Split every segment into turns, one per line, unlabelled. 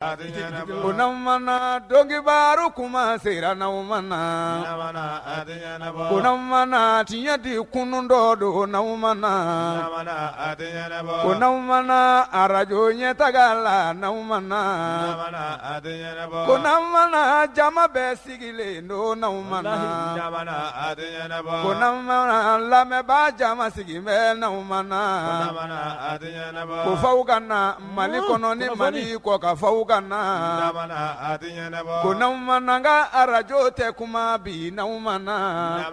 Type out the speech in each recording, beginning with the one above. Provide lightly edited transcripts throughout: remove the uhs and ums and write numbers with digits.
Kunamana dongibaru kuma sera naumana kunamana tiyadi kunundodo naumana kunamana arajo nyetagala naumana kunamana jama besigile no naumana kunamana lameba jama sigime naumana kufaugana malikono ni maliko kafauga kunamana arajo te kuma bi naumana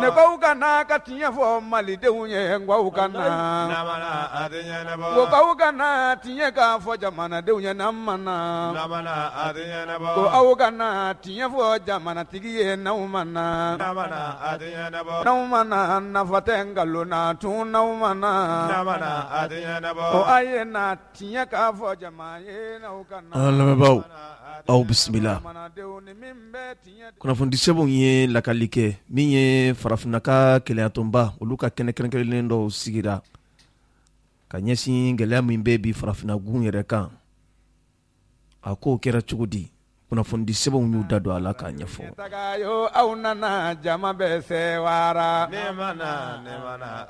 ne kaugana katinya fo malidenw ye ngwaugana ko kaugana tinya ka fo jamana denw ye namana ko augana tinya fo jamana tigiye naumana naumana nafatengalo na tu naumana ko ayena tinya ka fo jamana
Alamabao au bismillah kunafundi sebo ye lakalike minye farafinaka keleatomba uluka kene do sigira kanyesi gelea mimbe bi farafina gun yere kan ako kera chugudi kunafundi sebo nyu dado ala ka nyefo
tagayo au nana jama bese wara nemana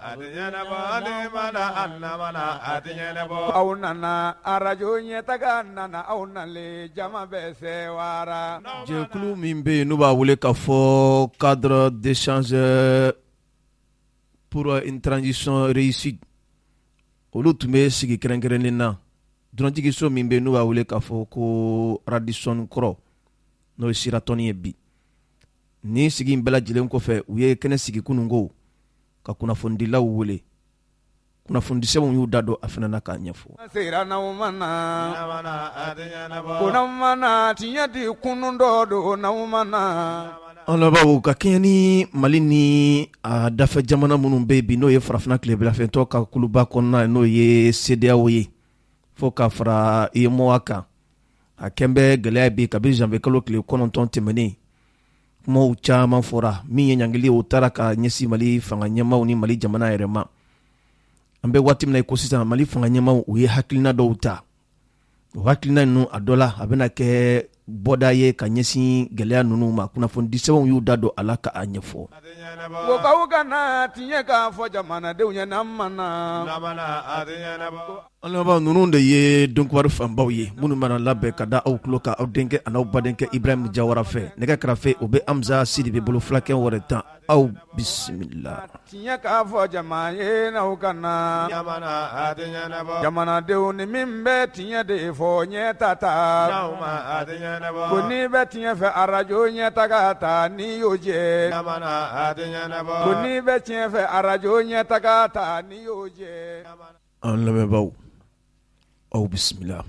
adinyana bo au nana arajo nyetaga nana au nale jama bese wara
je kulu mimbe no ba wole ka fo cadre d'échange pour une transition réussie olutume sigi kerenkerenina Durantigi so mimbe no ba wole ka fo ko Radisson Kro no siratoni bi ni sigi mbela jilen ko fe uye kene sigi kunungo ka kuna fondila wole kuna fondise mu dado afana na ka nyafo
sera na umana kuna mana tiyadi kunundodo na umana
ala bawo ka keni malini a dafa jamana munun bebi no ye farafna club la fento ka kuluba konna no ye CEDEAO ye fo ka fara ye moaka a kembe gele bi kabi janvier kalo kile kononton temene mo chama fora mi nyangili utara ka nyesi mali fanga nyama ni mali jamana yerema ambe watim na ekosistem mali fanga nyama uye haklina do uta haklina nu adola abena ke boda ye ka nyesi gele nunu ma kuna fondi sewon yu dado alaka anyefo
wo kawuga na tinye ka fo jamana de unya namana
Allah ba nunu de ye donc war fambaw ye munu mana labbe kada aw kloka aw denke anaw badenke Ibrahim Jawara fe nega krafe obe Amza Sidibe bolo flaken wareta aw bismillah
tinye ka fo jamana na ukana jamana de uni mimbe tinye de fo nyetata kuni be tinye fe arajo nyetagata ni yoje kuni be tinye fe arajo nyetagata ni yoje
Alamabao au bismillah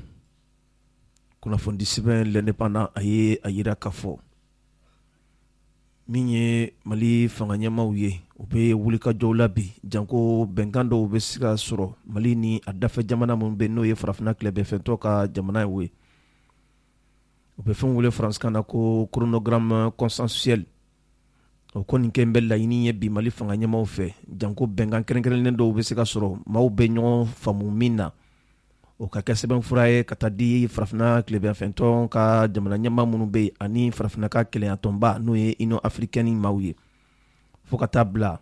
kuna fondi seben l'indépendant aye ayira kafo minye mali fanganyama uye ube wulika jawlabi janko bengando ube sika suro mali ni adafa jamana mumbe no ye farafna club fento ka jamana we ube fon wule France kana ko chronogramme consensuel o koni kembe la ini ye bi mali fanganyama ufe janko bengan kerenkerelen do ube sika suro ma ube nyon famu mina o ka keseben furaye katadi farafna club fento ka jamana nyama munube ani farafna ka kele atomba no ye ino africaine mawye fokata bla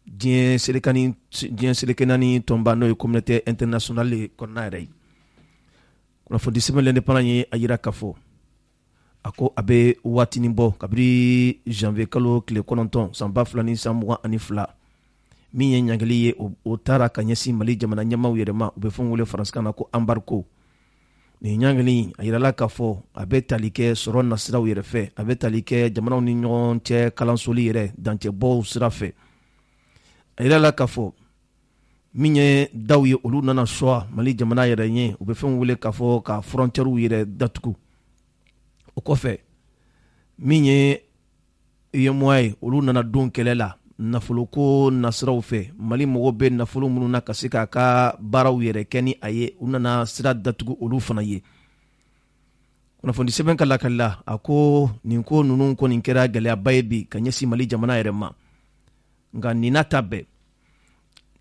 dien selekanani tomba no ye communauté internationale konnaire kuna fodi seben l'indépendant ye ayira kafo ako abe watini bo kabiri janvier kalo kile kononton samba flani samwa ani fla mi nyangeli ye o tara kanyesi mali jamana nyama yerema ube fongole France kana ko embargo ni nyangeli ayirala kafo abe talike soron nasira yerefe abe talike jamana ni nyon che kalansoli yere danche bo sirafe ayirala kafo minye dawye olu nana soa mali jamana yere nye ube fongole kafo ka frontière yere datuku o kofe minye yemoy olu nana don kelela nafolo ko nasiraw fe mali mogo be nafolo munu na kasika ka baraw yere keni aye unana sira datugu olu fana ye kuna fondi seben kala kala ako ninko nunun ko ninkera gale abaye bi kanyesi mali jamana yere ma nga nina tabe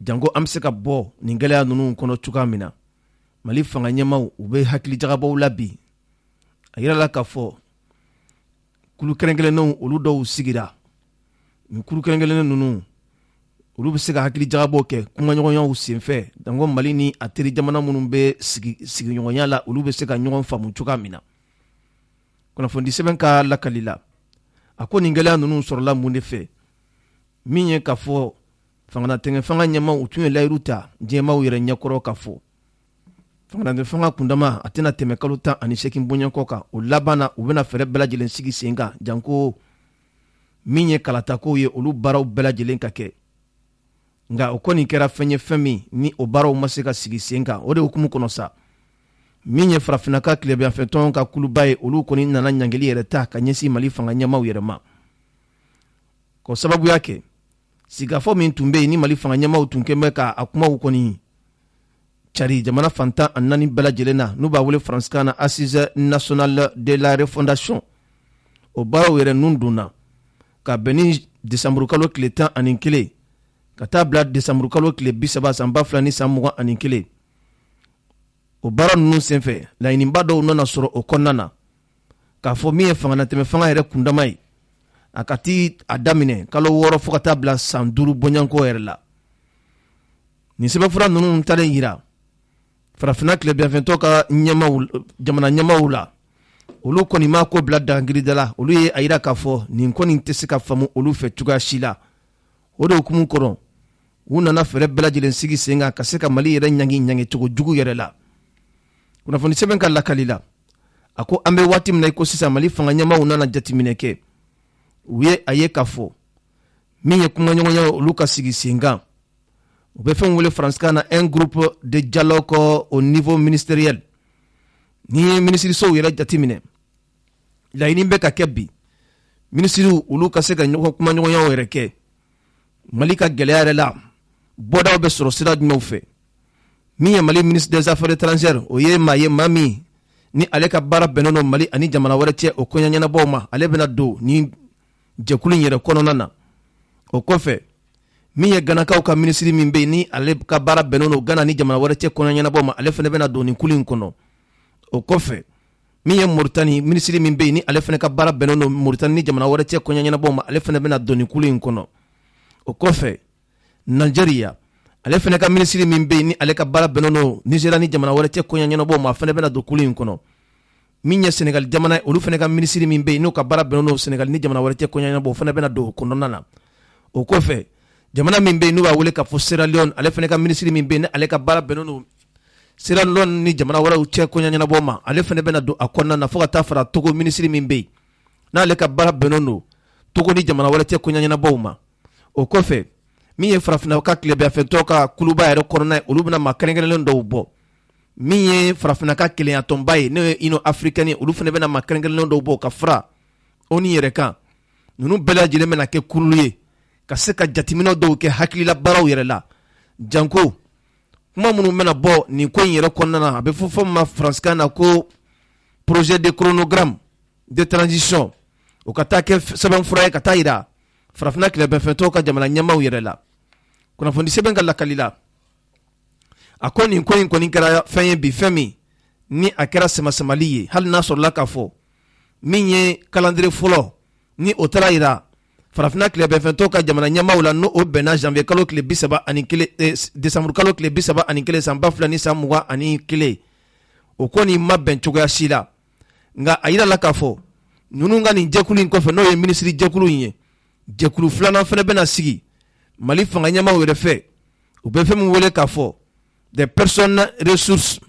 jango amseka bo ningale nunun kono chukamina Mali fanga ɲɛmaw u bɛ hakili jagabaw la bi a yira la k'a fɔ kulu kɛrɛnkɛrɛnnenw olu dɔw sigira nin kulu kɛrɛnkɛrɛnnen ninnu olu bɛ se ka hakili jagabaw kɛ kumaɲɔgɔnyaw senfɛ danko Mali ni a teri jamana minnu bɛ sigiɲɔgɔnya la olu bɛ se ka ɲɔgɔn faamu cogoya min na. Kunnafoni sɛbɛn ka lakali la a ko nin gɛlɛya ninnu sɔrɔla mun de fɛ min ye k'a fɔ fangatɛngɛ fanga ɲɛmaw u tun ye layiru ta diɲɛmaw yɛrɛ ɲɛkɔrɔ k'a fɔ fangatɛngɛ fanga kundama a tɛna tɛmɛ kalo 18 bɔɲɛkɔ kan o laban na u bɛna fɛɛrɛ bɛɛ lajɛlen sigi sen kan janko min ye kalatakow ye olu baaraw bɛɛ lajɛlen ka kɛ nka o kɔni kɛra fɛn ye fɛn min ni o baaraw ma se ka sigi sen kan o de hukumu kɔnɔ sa min ye farafinaka tilebiyanfɛtɔn ka kuluba ye olu kɔni nana ɲangeli yɛrɛ ta ka ɲɛsin Mali fanga ɲɛmaw yɛrɛ ma ko sababuya kɛ sigafɔ min tun bɛ yen ni Mali fanga ɲɛmaw tun kɛn bɛ ka a kumaw kɔni cari jamana fantan a 4 bɛɛ lajɛlen na n'u b'a wele faransikan na Assise nationale de la refondation o baaraw yɛrɛ nun donna ka bɛn ni décembre kalo tile 11 ka taa bila décembre kalo tile 30 san 2021 o baara ninnu senfɛ laɲiniba dɔw nana sɔrɔ o kɔnɔna na k'a fɔ min ye fangatɛmɛ fanga yɛrɛ kundama ye a ka ti a daminɛ kalo 6 fo ka taa bila san 5 bɔɲanko yɛrɛ la nin sɛbɛnfura ninnu talen yira farafina tilebiyanfɛtɔn ka jamana ɲɛmaw la olu kɔni ma ko bila dangirida la olu ye a yira k'a fɔ nin kɔni tɛ se ka faamu olu fɛ cogoya si la o de hukumu kɔrɔ u nana fɛɛrɛ bɛɛ lajɛlen sigi sen kan ka se ka Mali yɛrɛ ɲangi cogo jugu yɛrɛ la kunnafoni sɛbɛn ka lakali la a ko an bɛ waati min na i ko sisan Mali fanga ɲɛmaw nana jateminɛ kɛ u ye a ye k'a fɔ min ye kumaɲɔgɔnya olu ka sigi sen kan u bɛ fɛn wele faransikan na un groupe de dialogue au niveau ministériel ni ye minisirisow yɛrɛ jateminɛ laɲini bɛ ka kɛ bi minisiriw olu ka se ka kumaɲɔgɔnyaw yɛrɛ kɛ Mali ka gɛlɛya yɛrɛ la bɔdaw bɛ sɔrɔ sira jumɛnw fɛ min ye Mali ministre des affaires étrangères o ye maa ye maa min ni ale ka baara bɛnnen don Mali ani jamana wɛrɛ cɛ o kɔɲa ɲɛnabɔw ma ale bɛna don ni jɛkulu in yɛrɛ kɔnɔna na o kɔfɛ min ye Ganakaw ka ministre min bɛ yen ni ale ka baara bɛnnen don Gana ni jamana wɛrɛ cɛ kɔɲa ɲɛnabɔw ma ale fana bɛna don nin kulu in kɔnɔ o kɔfɛ min ye Mauritanie ministre min bɛ yen ni ale fana ka baara bɛnnen don Mauritanie ni jamana wɛrɛ cɛ kɔɲa ɲɛnabɔw ma ale fana bɛna don nin kulu in kɔnɔ o kɔfɛ Nigeria ale fana ka ministre min bɛ yen ni ale ka baara bɛnnen don Nigeria ni jamana wɛrɛ cɛ kɔɲa ɲɛnabɔw ma fana bɛna don kulu in kɔnɔ min ye Senegal jamana ye olu fana ka ministre min bɛ yen n'o ka baara bɛnnen don Senegal ni jamana wɛrɛ cɛ kɔɲa ɲɛnabɔw fana bɛna don o kɔnɔna na o kɔfɛ jamana min bɛ yen n'u b'a wele k'a fɔ Sierra Leone ale fana ka ministre min bɛ yen ni ale ka baara bɛnnen don Sierra Leone ni jamana wɛrɛw cɛ kɔɲa ɲɛnabɔw ma ale fana bɛna don a kɔnɔna na fo ka taa fara Togo ministre min bɛ yen n'ale ka baara bɛnnen don Togo ni jamana wɛrɛ cɛ kɔɲa ɲɛnabɔw ma o kɔfɛ min ye farafinna ka tilebiyanfɛtɔn ka kuluba yɛrɛ kɔnɔna ye olu bɛna maa kɛrɛnkɛrɛnlen dɔw bɔ min ye farafinna ka keleyatɔnba ye n'o ye Union africaine olu fana bɛna maa kɛrɛnkɛrɛnlen dɔw bɔ ka fara ONU yɛrɛ kan ninnu bɛɛ lajɛlen bɛna kɛ kurulu ye ka se ka jateminɛw dɔw kɛ hakilila baaraw yɛrɛ la janko kuma minnu bɛna bɔ nin ko in yɛrɛ kɔnɔna na a bɛ fɔ ma faransikan na ko projet de chronogramme de transition o ka taa kɛ sɛbɛnfura ye ka taa yira farafinna tilebiyanfɛtɔn ka jamana ɲɛmaw yɛrɛ la kunnafoni sɛbɛn ka lakali la a ko nin ko in kɔni kɛra fɛn ye bi fɛn min ni a kɛra sɛmasamali ye hali n'a sɔrɔla k'a fɔ min ye calendrier fɔlɔ ni o taara yira farafinna tilebiyanfɛtɔn ka jamana ɲɛmaw la n'o bɛnna janvier kalo tile 31 décembre kalo tile 31 san 2021 o kɔni ma bɛn cogoya si la nka a yira la k'a fɔ ninnu ka nin jɛkulu in kɔfɛ n'o ye minisiri jɛkulu in ye jɛkulu filanan fana bɛna sigi Mali fanga ɲɛmaw yɛrɛ fɛ u bɛ fɛn min wele k'a fɔ des personnes ressources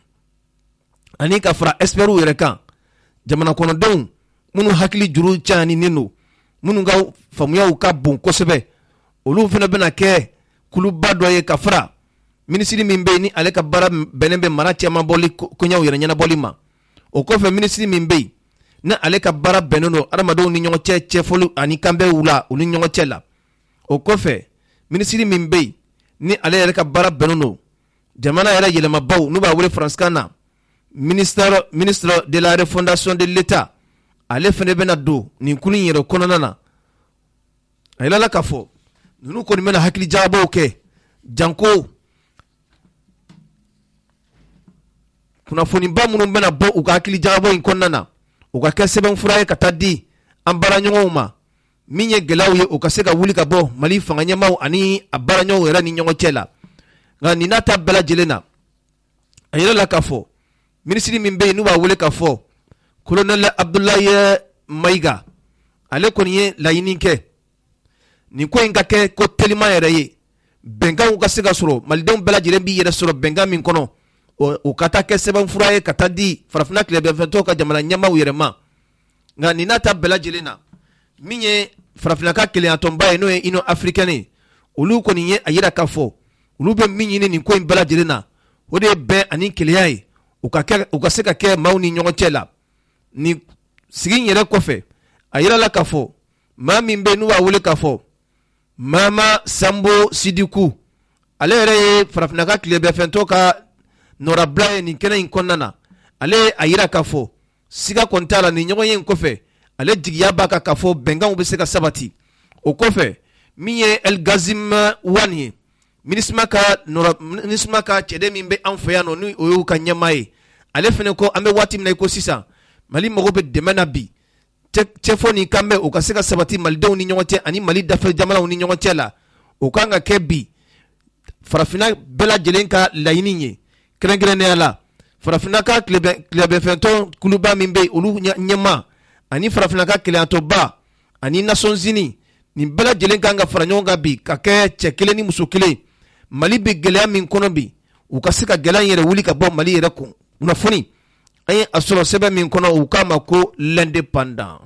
ani ka fara experts yɛrɛ kan jamana kɔnɔdenw minnu hakili juru cayaninen don minnu ka faamuyaw ka bon kosɛbɛ olu fana bɛna kɛ kuluba dɔ ye ka fara minisiri min bɛ yen ni ale ka baara bɛnnen bɛ mara cɛman bɔli koɲɛw yɛrɛ ɲɛnabɔli ma o kɔfɛ minisiri min bɛ yen ni ale ka baara bɛnnen don adamadenw ni ɲɔgɔn cɛ cɛfɔli ani kanbɛnw la u ni ɲɔgɔn cɛ la o kɔfɛ minisiri min bɛ yen ni ale yɛrɛ ka baara bɛnnen don jamana yɛrɛ yɛlɛmabaw n'u b'a wele faransikan na ministre de la refondation de l'État ale fana bɛna don nin kulu in yɛrɛ kɔnɔna na a yɛlɛla k'a fɔ ninnu kɔni bɛna hakili jagabaw kɛ janko kunnafoniba minnu bɛna bɔ u ka hakili jagabɔ in kɔnɔna na u ka kɛ sɛbɛnfura ye ka taa di an baaraɲɔgɔnw ma min ye gɛlɛyaw ye u ka se ka wuli ka bɔ Mali fanga ɲɛmaaw ani a baaraɲɔgɔnw yɛrɛ ni ɲɔgɔn cɛ la nka nin n'a ta bɛɛ lajɛlen na a yɛrɛ la k'a fɔ minisiri min bɛ yen n'u b'a wele k'a fɔ colonel Abdoulaye Maïga ale kɔni ye laɲini kɛ nin ko in ka kɛ ko telima yɛrɛ ye bɛnkanw ka se ka sɔrɔ malidenw bɛɛ lajɛlen b'i yɛrɛ sɔrɔ bɛnkan min kɔnɔ o ka taa kɛ sɛbɛnfura ye ka taa di farafinna tilebinfɛntɔw ka jamana ɲɛmaaw yɛrɛ ma nka nin n'a ta bɛɛ lajɛlen na min ye farafinna ka keleyatɔnba ye n'o ye Union africaine olu kɔni ye a yira k'a fɔ olu bɛ min ɲini nin ko in bɛɛ lajɛlen na o de ye bɛn ani keleya ye u ka se ka kɛ maaw ni ɲɔgɔn cɛ la nin sigi yɛrɛ kɔfɛ a yira la k'a fɔ maa min bɛ n'u b'a wele k'a fɔ Mama Sambo Sidiku ale yɛrɛ ye farafinna ka tilebinfɛntɔw ka nɔrabila ye nin kɛnɛ in kɔnɔna na ale a yira k'a fɔ siga kɔni t'a la nin ɲɔgɔn ye in kɔfɛ ale jigiya b'a kan k'a fɔ bɛnkanw bɛ se ka sabati o kɔfɛ min ye El Gazim Wane ye MINUSMA ka cɛden min bɛ an fɛ yan nɔ ni o y'u ka ɲɛmaa ye ale fana ko an bɛ waati min na i ko sisan Mali mago bɛ dɛmɛ na bi cɛfɔ ni kan bɛ o ka se ka sabati malidenw ni ɲɔgɔn cɛ ani Mali dafɛ jamanaw ni ɲɔgɔn cɛ la o kan ka kɛ bi farafinna bɛɛ lajɛlen ka laɲini ye kɛrɛnkɛrɛnnenya la farafinna ka tilebinfɛntɔ kuluba min bɛ olu ɲɛmaa ani farafinna ka keleyatɔba ani Nations Unies nin bɛɛ lajɛlen kan ka fara ɲɔgɔn kan bi ka kɛ cɛ kelen ni muso kelen Mali bɛ gɛlɛya min kɔnɔ bi u ka se ka gɛlɛya in yɛrɛ wuli ka bɔ Mali yɛrɛ kun kunnafoni an ye a sɔrɔ sɛbɛn min kɔnɔ u k'a ma ko l'indépendant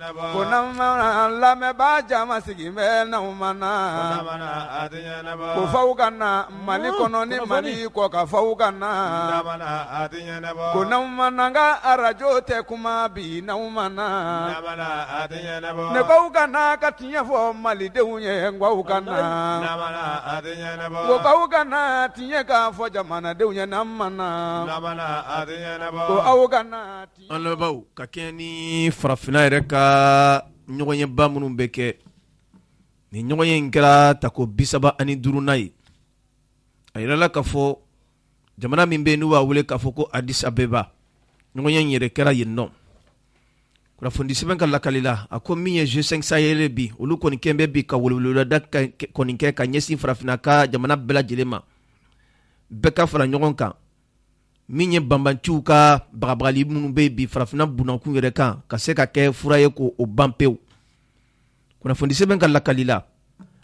ko namana lamɛnbaa jama sigi bɛ n'aw mana ko faw ka na Mali kɔnɔ ni Mali kɔ ka faw ka na ko n'aw mana ka arajo tɛ kuma bi n'aw mana ne k'aw ka na ka tiɲɛ fɔ malidenw ye k'aw ka na ko k'aw ka na tiɲɛ k'a fɔ jamanadenw ye n'an mana ko aw ka na
an lamɛnbaaw ka kɛɲɛ ni farafinna yɛrɛ ka ɲɔgɔn ye ba minnu bɛ kɛ ni ɲɔgɔn ye in kɛra tako 35 ye a yirala k'a fɔ jamana min bɛ n'u b'a wele k'a fɔ ko Addis Abeba ɲɔgɔn ye in yɛrɛ kɛra yen nɔ kunnafoni sɛbɛn ka lakali la a ko min ye G5 Sahel bi olu kɔni kɛn bɛ bi ka weleweleda kɔni kɛ ka ɲɛsin farafinna ka jamana bɛɛ lajɛlen ma bɛɛ ka fara ɲɔgɔn kan min ye banbanciw ka bagabagali minnu bɛ bi farafinna bunakun yɛrɛ kan ka se ka kɛ fura ye ko o ban pewu kunnafoni sɛbɛn ka lakali la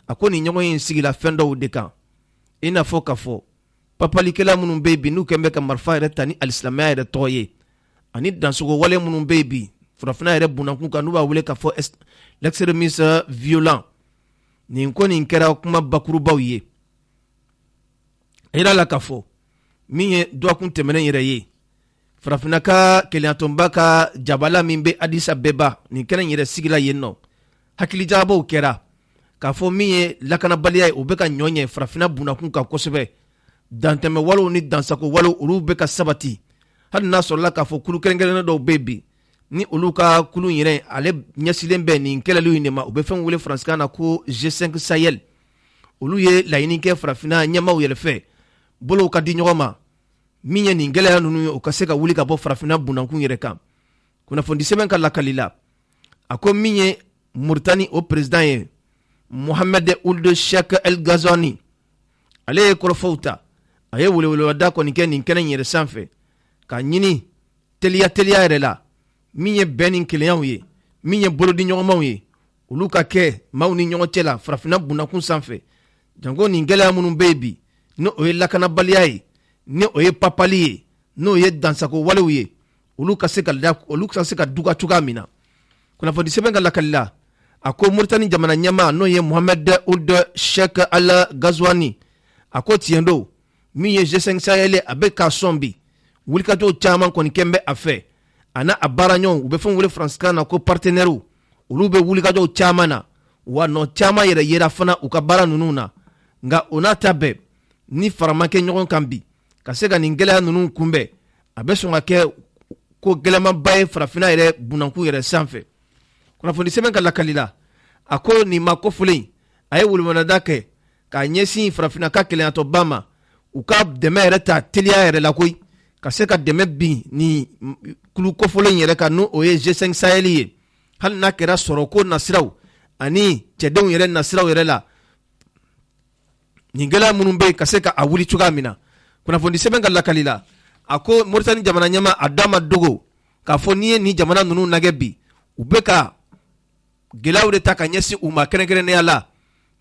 a ko nin ɲɔgɔn in sigila fɛn dɔw de kan i n'a fɔ k'a fɔ papalikɛla minnu bɛ bi n'u kɛn bɛ ka marifa yɛrɛ ta ni alisilamɛya yɛrɛ tɔgɔ ye ani dansogo wale minnu bɛ bi farafinna yɛrɛ bunakun kan n'u b'a wele k'a fɔ l'extrémisme violent nin ko nin kɛra kuma bakurubaw ye a yira la k'a fɔ min ye dɔgɔkun tɛmɛnen yɛrɛ ye farafinna ka keleyatɔnba ka jabala min bɛ Addis Abeba nin kɛnɛ yɛrɛ sigila yen nɔ hakilijabaw kɛra k'a fɔ min ye lakanabaliya ye o bɛ ka ɲɔ ɲɛ farafinna bunakun kan kosɛbɛ dantɛmɛ walew ni dansago walew olu bɛ ka sabati hali n'a sɔrɔla k'a fɔ kulu kɛrɛnkɛrɛnnen dɔw bɛ bi ni olu ka kulu yɛrɛ ale ɲɛsilen bɛ nin kɛlɛliw in de ma u bɛ fɛn wele faransikan na ko G5 Sahel olu ye laɲini kɛ farafinna ɲɛmaaw yɛrɛ fɛ bolow ka di ɲɔgɔn ma min ye nin gɛlɛya ninnu ye u ka se ka wuli ka bɔ farafinna bunakun yɛrɛ kan kunnafoni sɛbɛn ka lakali la a ko min ye Mauritanie o président ye Mohamed Ould Cheikh El Ghazouani ale ye kɔrɔfɔw ta a ye weleweleda kɔni kɛ nin kɛnɛ yɛrɛ sanfɛ ka ɲini teliya yɛrɛ la min ye bɛn ni keleyaw ye min ye bolodi ɲɔgɔnmaw ye olu ka kɛ maaw ni ɲɔgɔn cɛ la farafinna bunakun sanfɛ janko nin gɛlɛya minnu bɛ bi ni o ye lakanabaliya ye ni o ye papali ye n'o ye dansago walew ye olu ka se ka duga cogoya min na kunnafoni sɛbɛn ka lakali la a ko Mauritanie jamana ɲɛmaa n'o ye Mohamed Ould Cheikh El Ghazouani a ko tiɲɛ don min ye G5 Sahel a bɛ k'a sɔn bi wulikajɔw caman kɔni kɛn bɛ a fɛ a n'a a baaraɲɔgɔnw u bɛ fɛn wele faransikan na ko partenaires olu bɛ wulikajɔw caman na wa nɔ caman yɛrɛ yera fana u ka baara ninnu na nka o n'a ta bɛɛ ni farama kɛ ɲɔgɔn kan bi ka se ka nin gɛlɛya ninnu kunbɛn a bɛ sɔn ka kɛ ko gɛlɛmanba ye farafinna yɛrɛ bunakun yɛrɛ sanfɛ kunnafoni sɛbɛn ka lakali la a ko nin ma kɔfɔlen a ye welemada kɛ k'a ɲɛsin farafinna ka keleyatɔba ma u ka dɛmɛ yɛrɛ ta teliya yɛrɛ la koyi ka se ka dɛmɛ bin ni kulu kɔfɔlen yɛrɛ kan n'o ye G5 Sahel ye hali n'a kɛra sɔrɔ ko nasiraw ani cɛdenw yɛrɛ nasiraw yɛrɛ la nin gɛlɛya minnu bɛ ka se ka a wuli cogoya min na kunnafoni sɛbɛn ka lakali la a ko Mauritanie jamana ɲɛma a da ma dogo k'a fɔ n'i ye nin jamana ninnu lajɛ bi u bɛ ka gɛlɛyaw de ta ka ɲɛsin u ma kɛrɛnkɛrɛnnenya la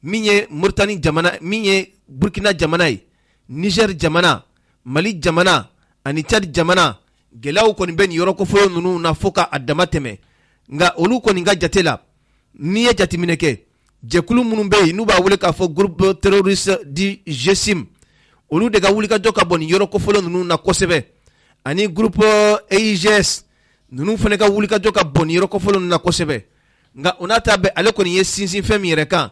min ye Mauritanie jamana min ye Burkina jamana ye Niger jamana Mali jamana ani Tchad jamana gɛlɛyaw kɔni bɛ nin yɔrɔ kofɔlen ninnu na fo ka a dama tɛmɛ nka olu kɔni ka jate la n'i ye jateminɛ kɛ jɛkulu minnu bɛ yen n'u b'a wele k'a fɔ groupe terroriste di GSIM olu de ka wulikajɔ ka bɔ nin yɔrɔ kofɔlen ninnu na kosɛbɛ ani groupe EIGS ninnu fana ka wulikajɔ ka bɔ nin yɔrɔ kofɔlen ninnu na kosɛbɛ nka o n'a ta bɛɛ ale kɔni ye sinsin fɛn min yɛrɛ kan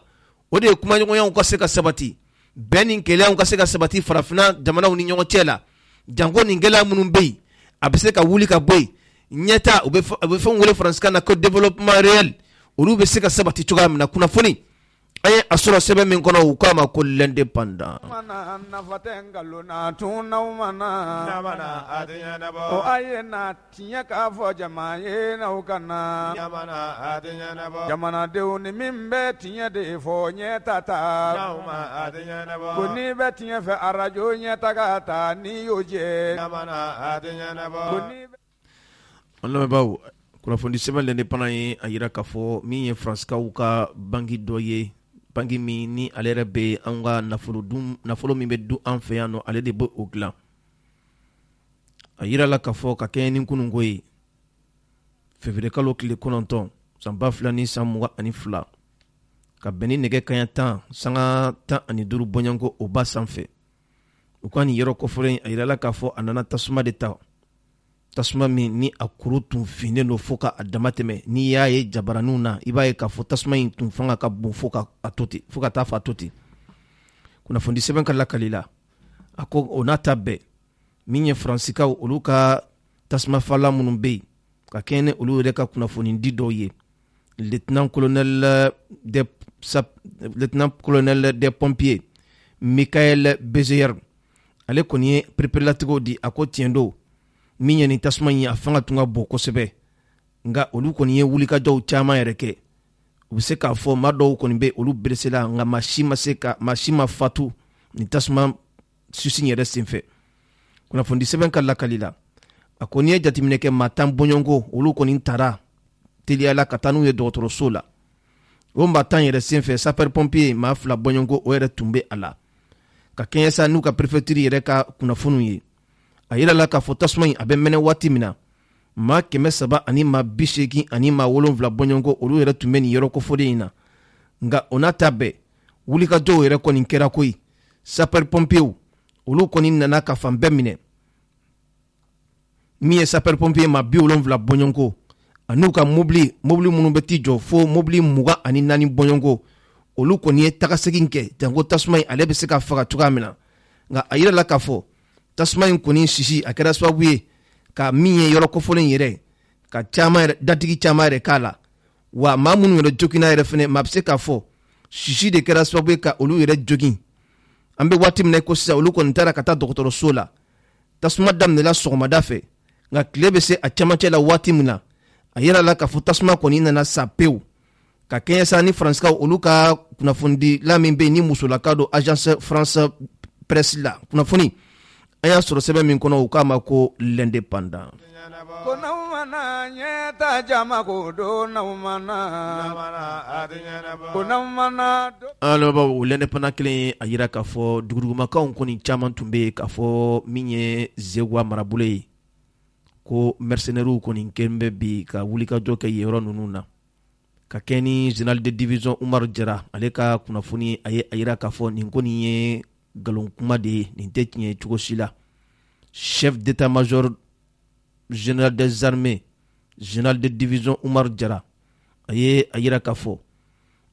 o de ye kumaɲɔgɔnyaw ka se ka sabati bɛn ni kɛlɛyaw ka se ka sabati farafinna jamanaw ni ɲɔgɔn cɛ la janko nin gɛlɛya minnu bɛ yen a bɛ se ka wuli ka bɔ yen ɲɛta u bɛ fɛn wele faransikan na ko développement réel olu bɛ se ka sabati cogoya min na kunnafoni an ye a sɔrɔ sɛbɛn min kɔnɔ u k'a ma ko l'indépendant
o aye na tiɲɛ k'a fɔ jama ye n'aw ka na jamanadenw ni min bɛ tiɲɛ de fɔ ɲɛta ta ko n'i bɛ tiɲɛ fɛ arajo ɲɛta ka ta n'i y'o jɛ ko n'i bɛ
an lamɛnbaaw kunnafoni sɛbɛn l'indépendant ye a yira k'a fɔ min ye faransiskaw ka banki dɔ ye banki min ni ale yɛrɛ bɛ an ka nafolo min bɛ dun an fɛ yan nɔ ale de bɛ o dilan a yira la k'a fɔ ka kɛɲɛ ni kununko ye février kalo tile 9 san 2022 ka bɛn ni nɛgɛ kanɲɛ 10 sanga 15 bɔɲanko o ba sanfɛ u ka nin yɔrɔ kɔfɔlen a yira la k'a fɔ a nana tasuma de ta tasuma min ni a kuru tun finnen don fo ka a dama tɛmɛ n'i y'a ye jabaraninw na i b'a ye k'a fɔ tasuma in tun fanga ka bon fo ka taa fɔ a to ten kunnafoni sɛbɛn ka lakali la a ko o n'a ta bɛɛ min ye faransikaw olu ka tasuma fala minnu bɛ yen ka kɛɲɛ ni olu yɛrɛ ka kunnafoni di dɔw ye lieutenant colonel des pompiers Michael Bezeyer ale kɔni ye pereperelatigiw di a ko tiɲɛ don min ye nin tasuma in a fanga tun ka bon kosɛbɛ nka olu kɔni ye wulikajɔw caman yɛrɛ kɛ u bɛ se k'a fɔ maa dɔw kɔni bɛ olu beresela nka maa si ma fatu nin tasuma susi yɛrɛ senfɛ kunnafoni sɛbɛn ka lakali la a ko n'i ye jateminɛ kɛ maa 10 bɔɲɔgɔnko olu kɔni taara teliyala ka taa n'u ye dɔgɔtɔrɔso la o maa 10 yɛrɛ senfɛ sapeur pompier maa 2 bɔɲɔgɔnko o yɛrɛ tun bɛ a la ka kɛɲɛ sa n'u ka préfecture yɛrɛ ka kunnafoniw ye a yira la k'a fɔ tasuma in a bɛ mɛnɛ waati min na maa 300 ani maa 80 ani maa 7 bɔɲɔgɔnko olu yɛrɛ tun bɛ nin yɔrɔ kofɔlen in na nka o n'a ta bɛɛ wulikajɔw yɛrɛ kɔni kɛra koyi sapeur pompier olu kɔni nana ka fan bɛɛ minɛ min ye sapeur pompier maa 70 bɔɲɔgɔnko an'u ka mobili minnu bɛ t'i jɔ fo mobili 24 bɔɲɔgɔnko olu kɔni ye tagasegin kɛ janko tasuma in ale bɛ se ka faga cogoya min na nka a yira la k'a fɔ tasuma in kɔni sisi a kɛra sababu ye ka min ye yɔrɔ kofɔlen yɛrɛ ka datigi caman yɛrɛ k'a la wa maa minnu yɛrɛ jogina yɛrɛ fɛnɛ maa bɛ se k'a fɔ sisi de kɛra sababu ye ka olu yɛrɛ jogin an bɛ waati min na ko sisan olu kɔni taara ka taa dɔgɔtɔrɔso la tasuma daminɛla sɔgɔmada fɛ nka tile bɛ se a camancɛ la waati min na a yira la k'a fɔ tasuma kɔni nana sa pewu ka kɛɲɛ sa ni faransiskaw olu ka kunnafonidila min bɛ yen ni musolaka don agence France Presse la kunnafoni an y'a sɔrɔ sɛbɛn min kɔnɔ u k'a ma ko l'indépendant
ko n'aw mana ɲɛta jama ko don n'aw mana ko n'aw mana
alors l'indépendant kelen a yira k'a fɔ dugudugumakaw kɔni caman tun bɛ yen k'a fɔ min ye Zegwa marabolo ye ko mercenaires kɔni kɛlen bɛ bi ka wulikajɔ kɛ yen yɔrɔ ninnu na ka kɛ ni général de division Umaru Jara ale ka kunnafoni a yira k'a fɔ nin kɔni ye nkalon kuma de ye nin tɛ tiɲɛ cogo si la chef d'état-major général des armées général de division Umaru Jara a yira k'a fɔ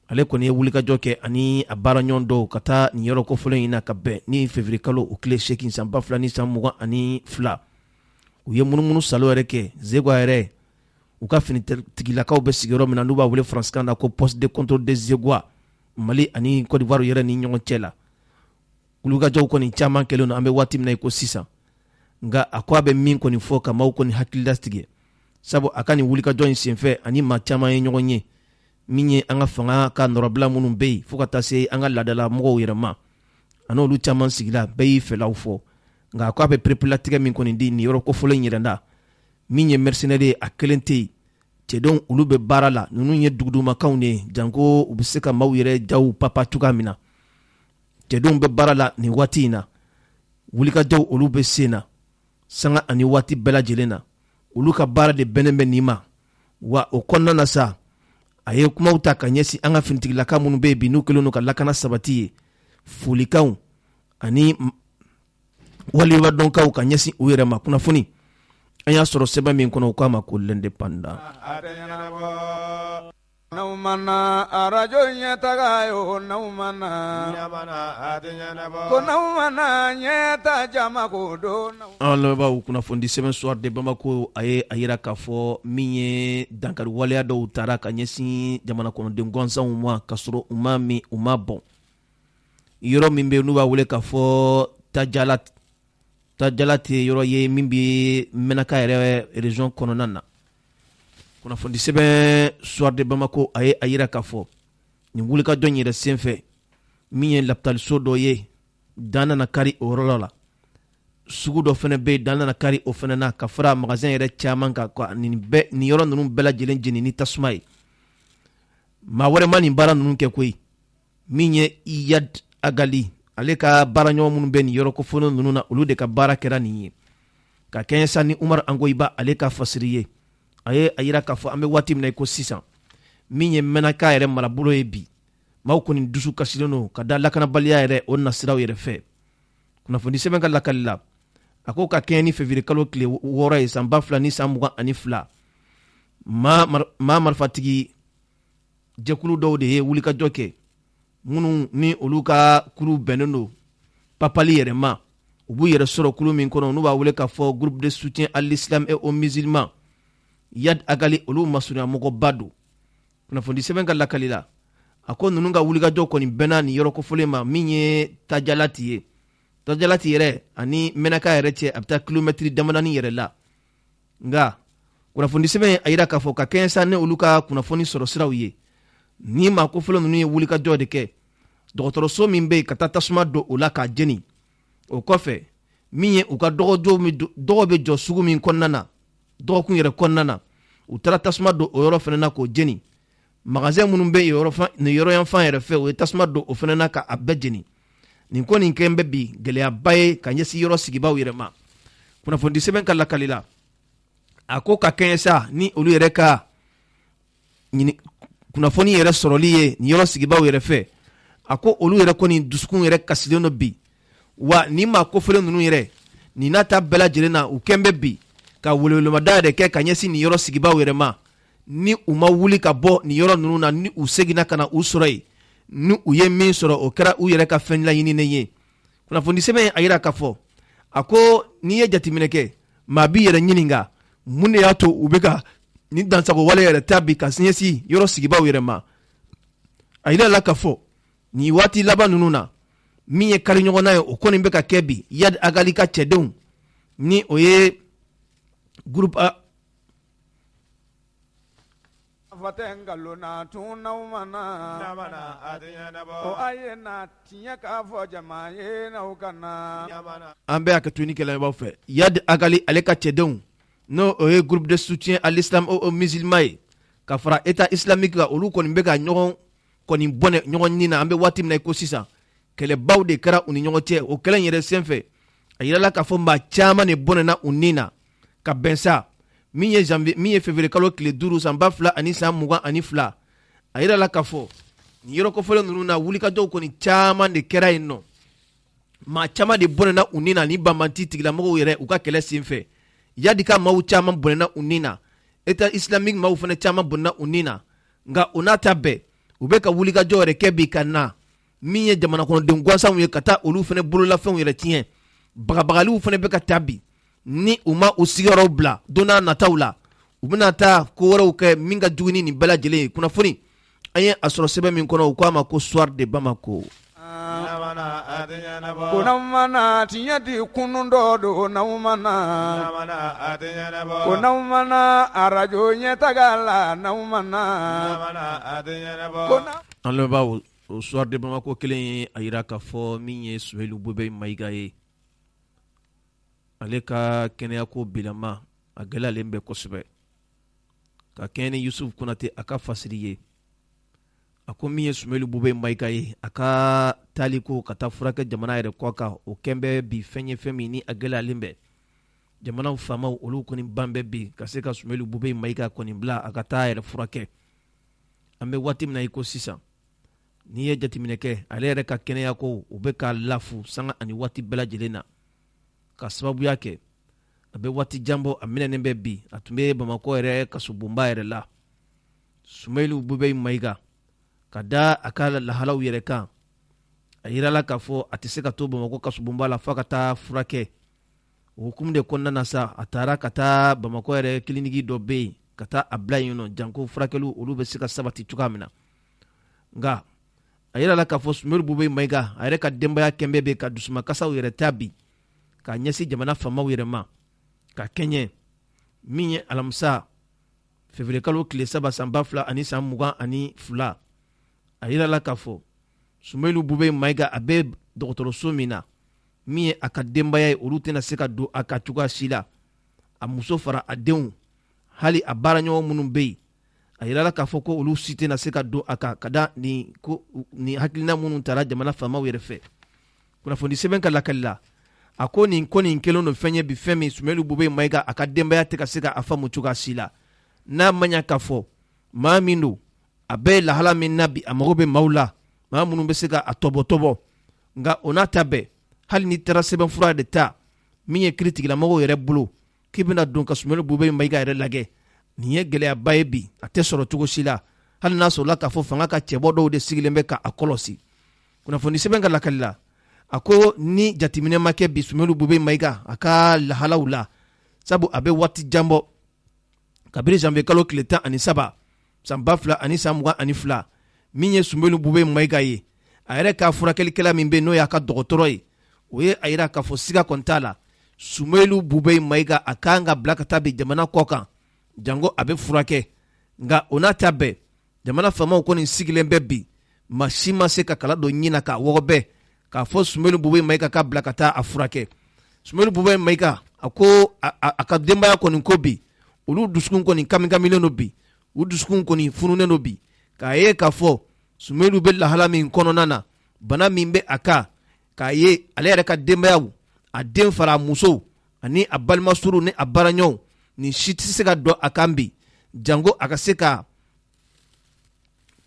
ale kɔni ye wulikajɔ kɛ ani a baaraɲɔgɔn dɔw ka taa nin yɔrɔ kofɔlen in na ka bɛn ni février kalo o tile 8 san 2022 u ye munumunu salo yɛrɛ kɛ Zegwa yɛrɛ u ka finitigilakaw bɛ sigiyɔrɔ min na n'u b'a wele faransikan na ko poste de contrôle de Zegwa Mali ani Côte d'Ivoire yɛrɛ ni ɲɔgɔn cɛ la wulikajɔw kɔni caman kɛlen don an bɛ waati min na i ko sisan nga a ko a bɛ min kɔni fɔ ka maaw kɔni hakili lastigɛ sabu a ka nin wulikajɔ in senfɛ ani maa caman ye ɲɔgɔn ye min ye an ka fanga ka nɔrɔbila minnu bɛ yen fo ka taa se an ka laadala mɔgɔw yɛrɛ ma a n'olu caman sigila bɛɛ y'i fɛlaw fɔ nka a ko a bɛ perepelatigɛ min kɔni di nin yɔrɔ kofɔlen in yɛrɛ la min ye mercenaire ye a kelen tɛ yen cɛdenw olu bɛ baara la ninnu ye dugudumakanw de ye janko u bɛ se ka maaw yɛrɛ jaw papa cogoya min na cɛdenw bɛ baara la nin waati in na wulikajɔw olu bɛ sen na sanga ani waati bɛɛ lajɛlen na olu ka baara de bɛnnen bɛ nin ma wa o kɔnɔna na sa a ye kumaw ta ka ɲɛsin an ka finitigilaka minnu bɛ yen bi n'u kɛlen don ka lakana sabati ye folikanw ani walibadɔnkaw ka ɲɛsin u yɛrɛ ma kunnafoni an y'a sɔrɔ sɛbɛn min kɔnɔ u k'a ma ko l'indépendant
n'aw mana arajo ɲɛtaga ye o n'aw mana ko n'aw mana ɲɛta jama ko don
an lamɛnbaaw kunnafoni sɛbɛn soir de Bamako a ye a yira k'a fɔ min ye dankari waleya dɔw taara ka ɲɛsin jamana kɔnɔden gansanw ma ka sɔrɔ u ma min u ma bɔn yɔrɔ min bɛ yen n'u b'a wele k'a fɔ Tajalat ye yɔrɔ ye min bɛ Menaka yɛrɛ région kɔnɔna na kunnafoni sɛbɛn soir de Bamako a ye a yira k'a fɔ nin wulikajɔ in yɛrɛ senfɛ min ye lapitaliso dɔ ye dan nana kari o yɔrɔ la sugu dɔ fana bɛ yen dan nana kari o fana na ka fara magasin yɛrɛ caman kan nin yɔrɔ ninnu bɛɛ lajɛlen jeni ni tasuma ye maa wɛrɛ ma nin baara ninnu kɛ koyi min ye Iyad Agali ale ka baara ɲɔgɔn minnu bɛ nin yɔrɔ kofɔlen ninnu na olu de ka baara kɛra nin ye ka kɛɲɛ sa ni Umar Angoyiba ale ka fasiri ye a ye a yira k'a fɔ an bɛ waati min na i ko sisan min ye Menaka yɛrɛ marabolo ye bi maaw kɔni dusu kasilen don ka da lakanabaliya yɛrɛ o nasiraw yɛrɛ fɛ kunnafoni sɛbɛn ka lakali la a ko ka kɛɲɛ ni février kalo tile 6 ye san 2022 maa marifatigi jɛkulu dɔw de ye wulikajɔ kɛ minnu ni olu ka kuru bɛnnen don papali yɛrɛ ma u b'u yɛrɛ sɔrɔ kulu min kɔnɔ n'u b'a wele k'a fɔ groupe de soutien à l'islam et aux musulmans Iyad Agali olu masurunyamɔgɔba don kunnafoni sɛbɛn ka lakali la a ko ninnu ka wulikajɔ kɔni bɛnna nin yɔrɔ kofɔlen ma min ye Tajalati ye Tajalati yɛrɛ ani Menaka yɛrɛ cɛ a bɛ taa kilomɛtiri damadani yɛrɛ la nka kunnafoni sɛbɛn a yira k'a fɔ ka kɛɲɛ sa ni olu ka kunnafoni sɔrɔ siraw ye ni maa kofɔlen ninnu ye wulikajɔ de kɛ dɔgɔtɔrɔso min bɛ yen ka taa tasuma don o la k'a jeni o kɔfɛ min ye u ka dɔgɔ bɛ jɔ sugu min kɔnɔna na dɔgɔkun yɛrɛ kɔnɔna na u taara tasuma don o yɔrɔ fana na k'o jeni magasin minnu bɛ nin yɔrɔ yan fan yɛrɛ fɛ o ye tasuma don o fana na k'a bɛɛ jeni nin ko nin kɛn bɛ bi gɛlɛyaba ye ka ɲɛsin yɔrɔ sigibaw yɛrɛ ma kunnafoni sɛbɛn ka lakali la a ko ka kɛɲɛ sa ni olu yɛrɛ ka kunnafoni yɛrɛ sɔrɔli ye nin yɔrɔ sigibaw yɛrɛ fɛ a ko olu yɛrɛ kɔni dusukun yɛrɛ kasilen don bi wa ni maa kofɔlen ninnu yɛrɛ nin n'a ta bɛɛ lajɛlen na u kɛn bɛ bi ka welewelemada yɛrɛ kɛ ka ɲɛsin nin yɔrɔ sigibaw yɛrɛ ma ni u ma wuli ka bɔ nin yɔrɔ ninnu na ni u seginna ka na u sɔrɔ yen ni u ye min sɔrɔ o kɛra u yɛrɛ ka fɛn laɲininen ye kunnafoni sɛbɛn a yira k'a fɔ a ko n'i ye jateminɛ kɛ maa b'i yɛrɛ ɲininka mun de y'a to u bɛ ka nin dansago wale yɛrɛ ta bi ka ɲɛsin yɔrɔ sigibaw yɛrɛ ma a yira la k'a fɔ nin waati laban ninnu na min ye kari ɲɔgɔnna ye o kɔni bɛ ka kɛ bi Iyad Agali ka cɛdenw ni o ye groupe A
faten galona tunaw mana o aye na tiɲɛ k'a fɔ jama ye n'aw kana
an bɛ a kɛ tuguni kɛlɛbaw fɛ Iyad Agali ale ka cɛdenw n'o o ye groupe de soutien à l'islam aux musulmans ye ka fara état islamique kan olu kɔni bɛ ka ɲɔgɔn kɔni bɔnɛ ɲɔgɔn ɲini na an bɛ waati min na i ko sisan kɛlɛbaw de kɛra u ni ɲɔgɔn cɛ o kɛlɛ in yɛrɛ senfɛ a yirala k'a fɔ maa caman de bɔnɛna u ni na ka bɛn sa min ye février kalo tile 5 san 2022 a yirala k'a fɔ nin yɔrɔ kofɔlen ninnu na wulikajɔw kɔni caman de kɛra yen nɔ maa caman de bɔnɛna u ni na ni banbanti tigilamɔgɔw yɛrɛ u ka kɛlɛ senfɛ Yadi ka maaw caman bɔnɛna u ni na état islamique maaw fana caman bɔnɛna u ni na nka o n'a ta bɛɛ u bɛ ka wulikajɔ yɛrɛ kɛ bi ka na min ye jamana kɔnɔden gansanw ye ka taa olu fana bololafɛnw yɛrɛ tiɲɛ bagabagaliw fana bɛ ka taa bi ni u ma u sigiyɔrɔw bila don n'a nataw la u bɛna taa ko wɛrɛw kɛ min ka jugu ni nin bɛɛ lajɛlen ye kunnafoni an ye a sɔrɔ sɛbɛn min kɔnɔ u k'a ma ko soir de Bamako
kunamana tiɲɛdi kunun dɔ don n'awmana kunamana arajo ɲɛtaga la n'awmana
an lamɛnbaaw o soir de Bamako kelen ye a yira k'a fɔ min ye Sumahila Bube Mayiga ye ale ka kɛnɛyako bilama a gɛlɛyalen bɛ kosɛbɛ ka kɛɲɛ ni Yusuf Konate a ka fasiri ye a ko min ye Sumahila Bube Mayiga ye a ka taaliko ka taa furakɛ jamana yɛrɛ kɔ kan o kɛn bɛ bi fɛn ye fɛn min ni a gɛlɛyalen bɛ jamana faamaw olu kɔni ban bɛ bi ka se ka Sumahila Bube Mayiga kɔni bila a ka taa yɛrɛ furakɛ an bɛ waati min na i ko sisan n'i ye jateminɛ kɛ ale yɛrɛ ka kɛnɛya ko u bɛ ka lafu sanga ani waati bɛɛ lajɛlen na ka sababuya kɛ a bɛ waati janbɔ a minɛnen bɛ bi a tun bɛ Bamako yɛrɛ kasobonba yɛrɛ la Sumahila Bube Mayiga ka da a ka lahalaw yɛrɛ kan a yirala k'a fɔ a tɛ se ka to Bamako kasobonba la fo ka taa furakɛ o hukumu de kɔnɔna na sa a taara ka taa Bamako yɛrɛ kiliniki dɔ bɛ yen ka taa a bila yen nɔ janko furakɛliw olu bɛ se ka sabati cogoya min na nka a yirala k'a fɔ Sumahila Bube Mayiga a yɛrɛ ka denbaya kɛnbɛ bɛ ka dusumakasaw yɛrɛ ta bi ka ɲɛsin jamana faamaw yɛrɛ ma ka kɛɲɛ min ye alamisa février kalo tile 3 san 2022 a yirala k'a fɔ Sumahila Bube Mayiga a bɛ dɔgɔtɔrɔso min na min ye a ka denbaya ye olu tɛna se ka don a ka cogoya si la a muso fara a denw hali a baaraɲɔgɔn minnu bɛ yen a yirala k'a fɔ ko olu si tɛna se ka don a kan ka da ni hakilina minnu taara jamana faamaw yɛrɛ fɛ kunnafoni sɛbɛn ka lakali la a ko nin kelen don fɛn ye bi fɛn min Sumahila Bube Mayiga a ka denbaya tɛ ka se ka a faamu cogoya si la n'a ma ɲa k'a fɔ maa min don a bɛ lahala min na bi a mago bɛ maaw la maa minnu bɛ se ka a tɔbɔ nka o n'a ta bɛɛ hali ni taara sɛbɛnfura de ta min ye kiiri tigilamɔgɔw yɛrɛ bolo k'i bɛna don ka Sumahila Bube Mayiga yɛrɛ lajɛ nin ye gɛlɛyaba ye bi a tɛ sɔrɔ cogo si la hali n'a sɔrɔla k'a fɔ fanga ka cɛbɔ dɔw de sigilen bɛ k'a kɔlɔsi kunnafoni sɛbɛn ka lakali la a ko ni jateminɛ ma kɛ bi Sumahila Bube Mayiga a ka lahalaw la sabu a bɛ waati janbɔ kabini janvier kalo tile 13 san 2022 min ye Sumahila Bube Mayiga ye a yɛrɛ ka furakɛlikɛla min bɛ n'o y'a ka dɔgɔtɔrɔ ye o ye a yira k'a fɔ siga kɔni t'a la Sumahila Bube Mayiga a kan ka bila ka taa bi jamana kɔ kan jango a bɛ furakɛ nka o n'a ta bɛɛ jamana faamaw kɔni sigilen bɛ bi maa si ma se ka kala dɔ ɲini k'a wɔgɔbɛ k'a fɔ Sumahila Bube Mayiga ka bila ka taa a furakɛ Sumahila Bube Mayiga a ko a ka denbaya kɔni ko bi olu dusukun kɔni kamikamilen don bi u dusukun kɔni fununen don bi k'a ye k'a fɔ Sumahila bɛ lahala min kɔnɔna na bana min bɛ a kan k'a ye ale yɛrɛ ka denbayaw a den fara a musow ani a balimasuru ni a baaraɲɔgɔnw nin si tɛ se ka dɔn a kan bi jango a ka se ka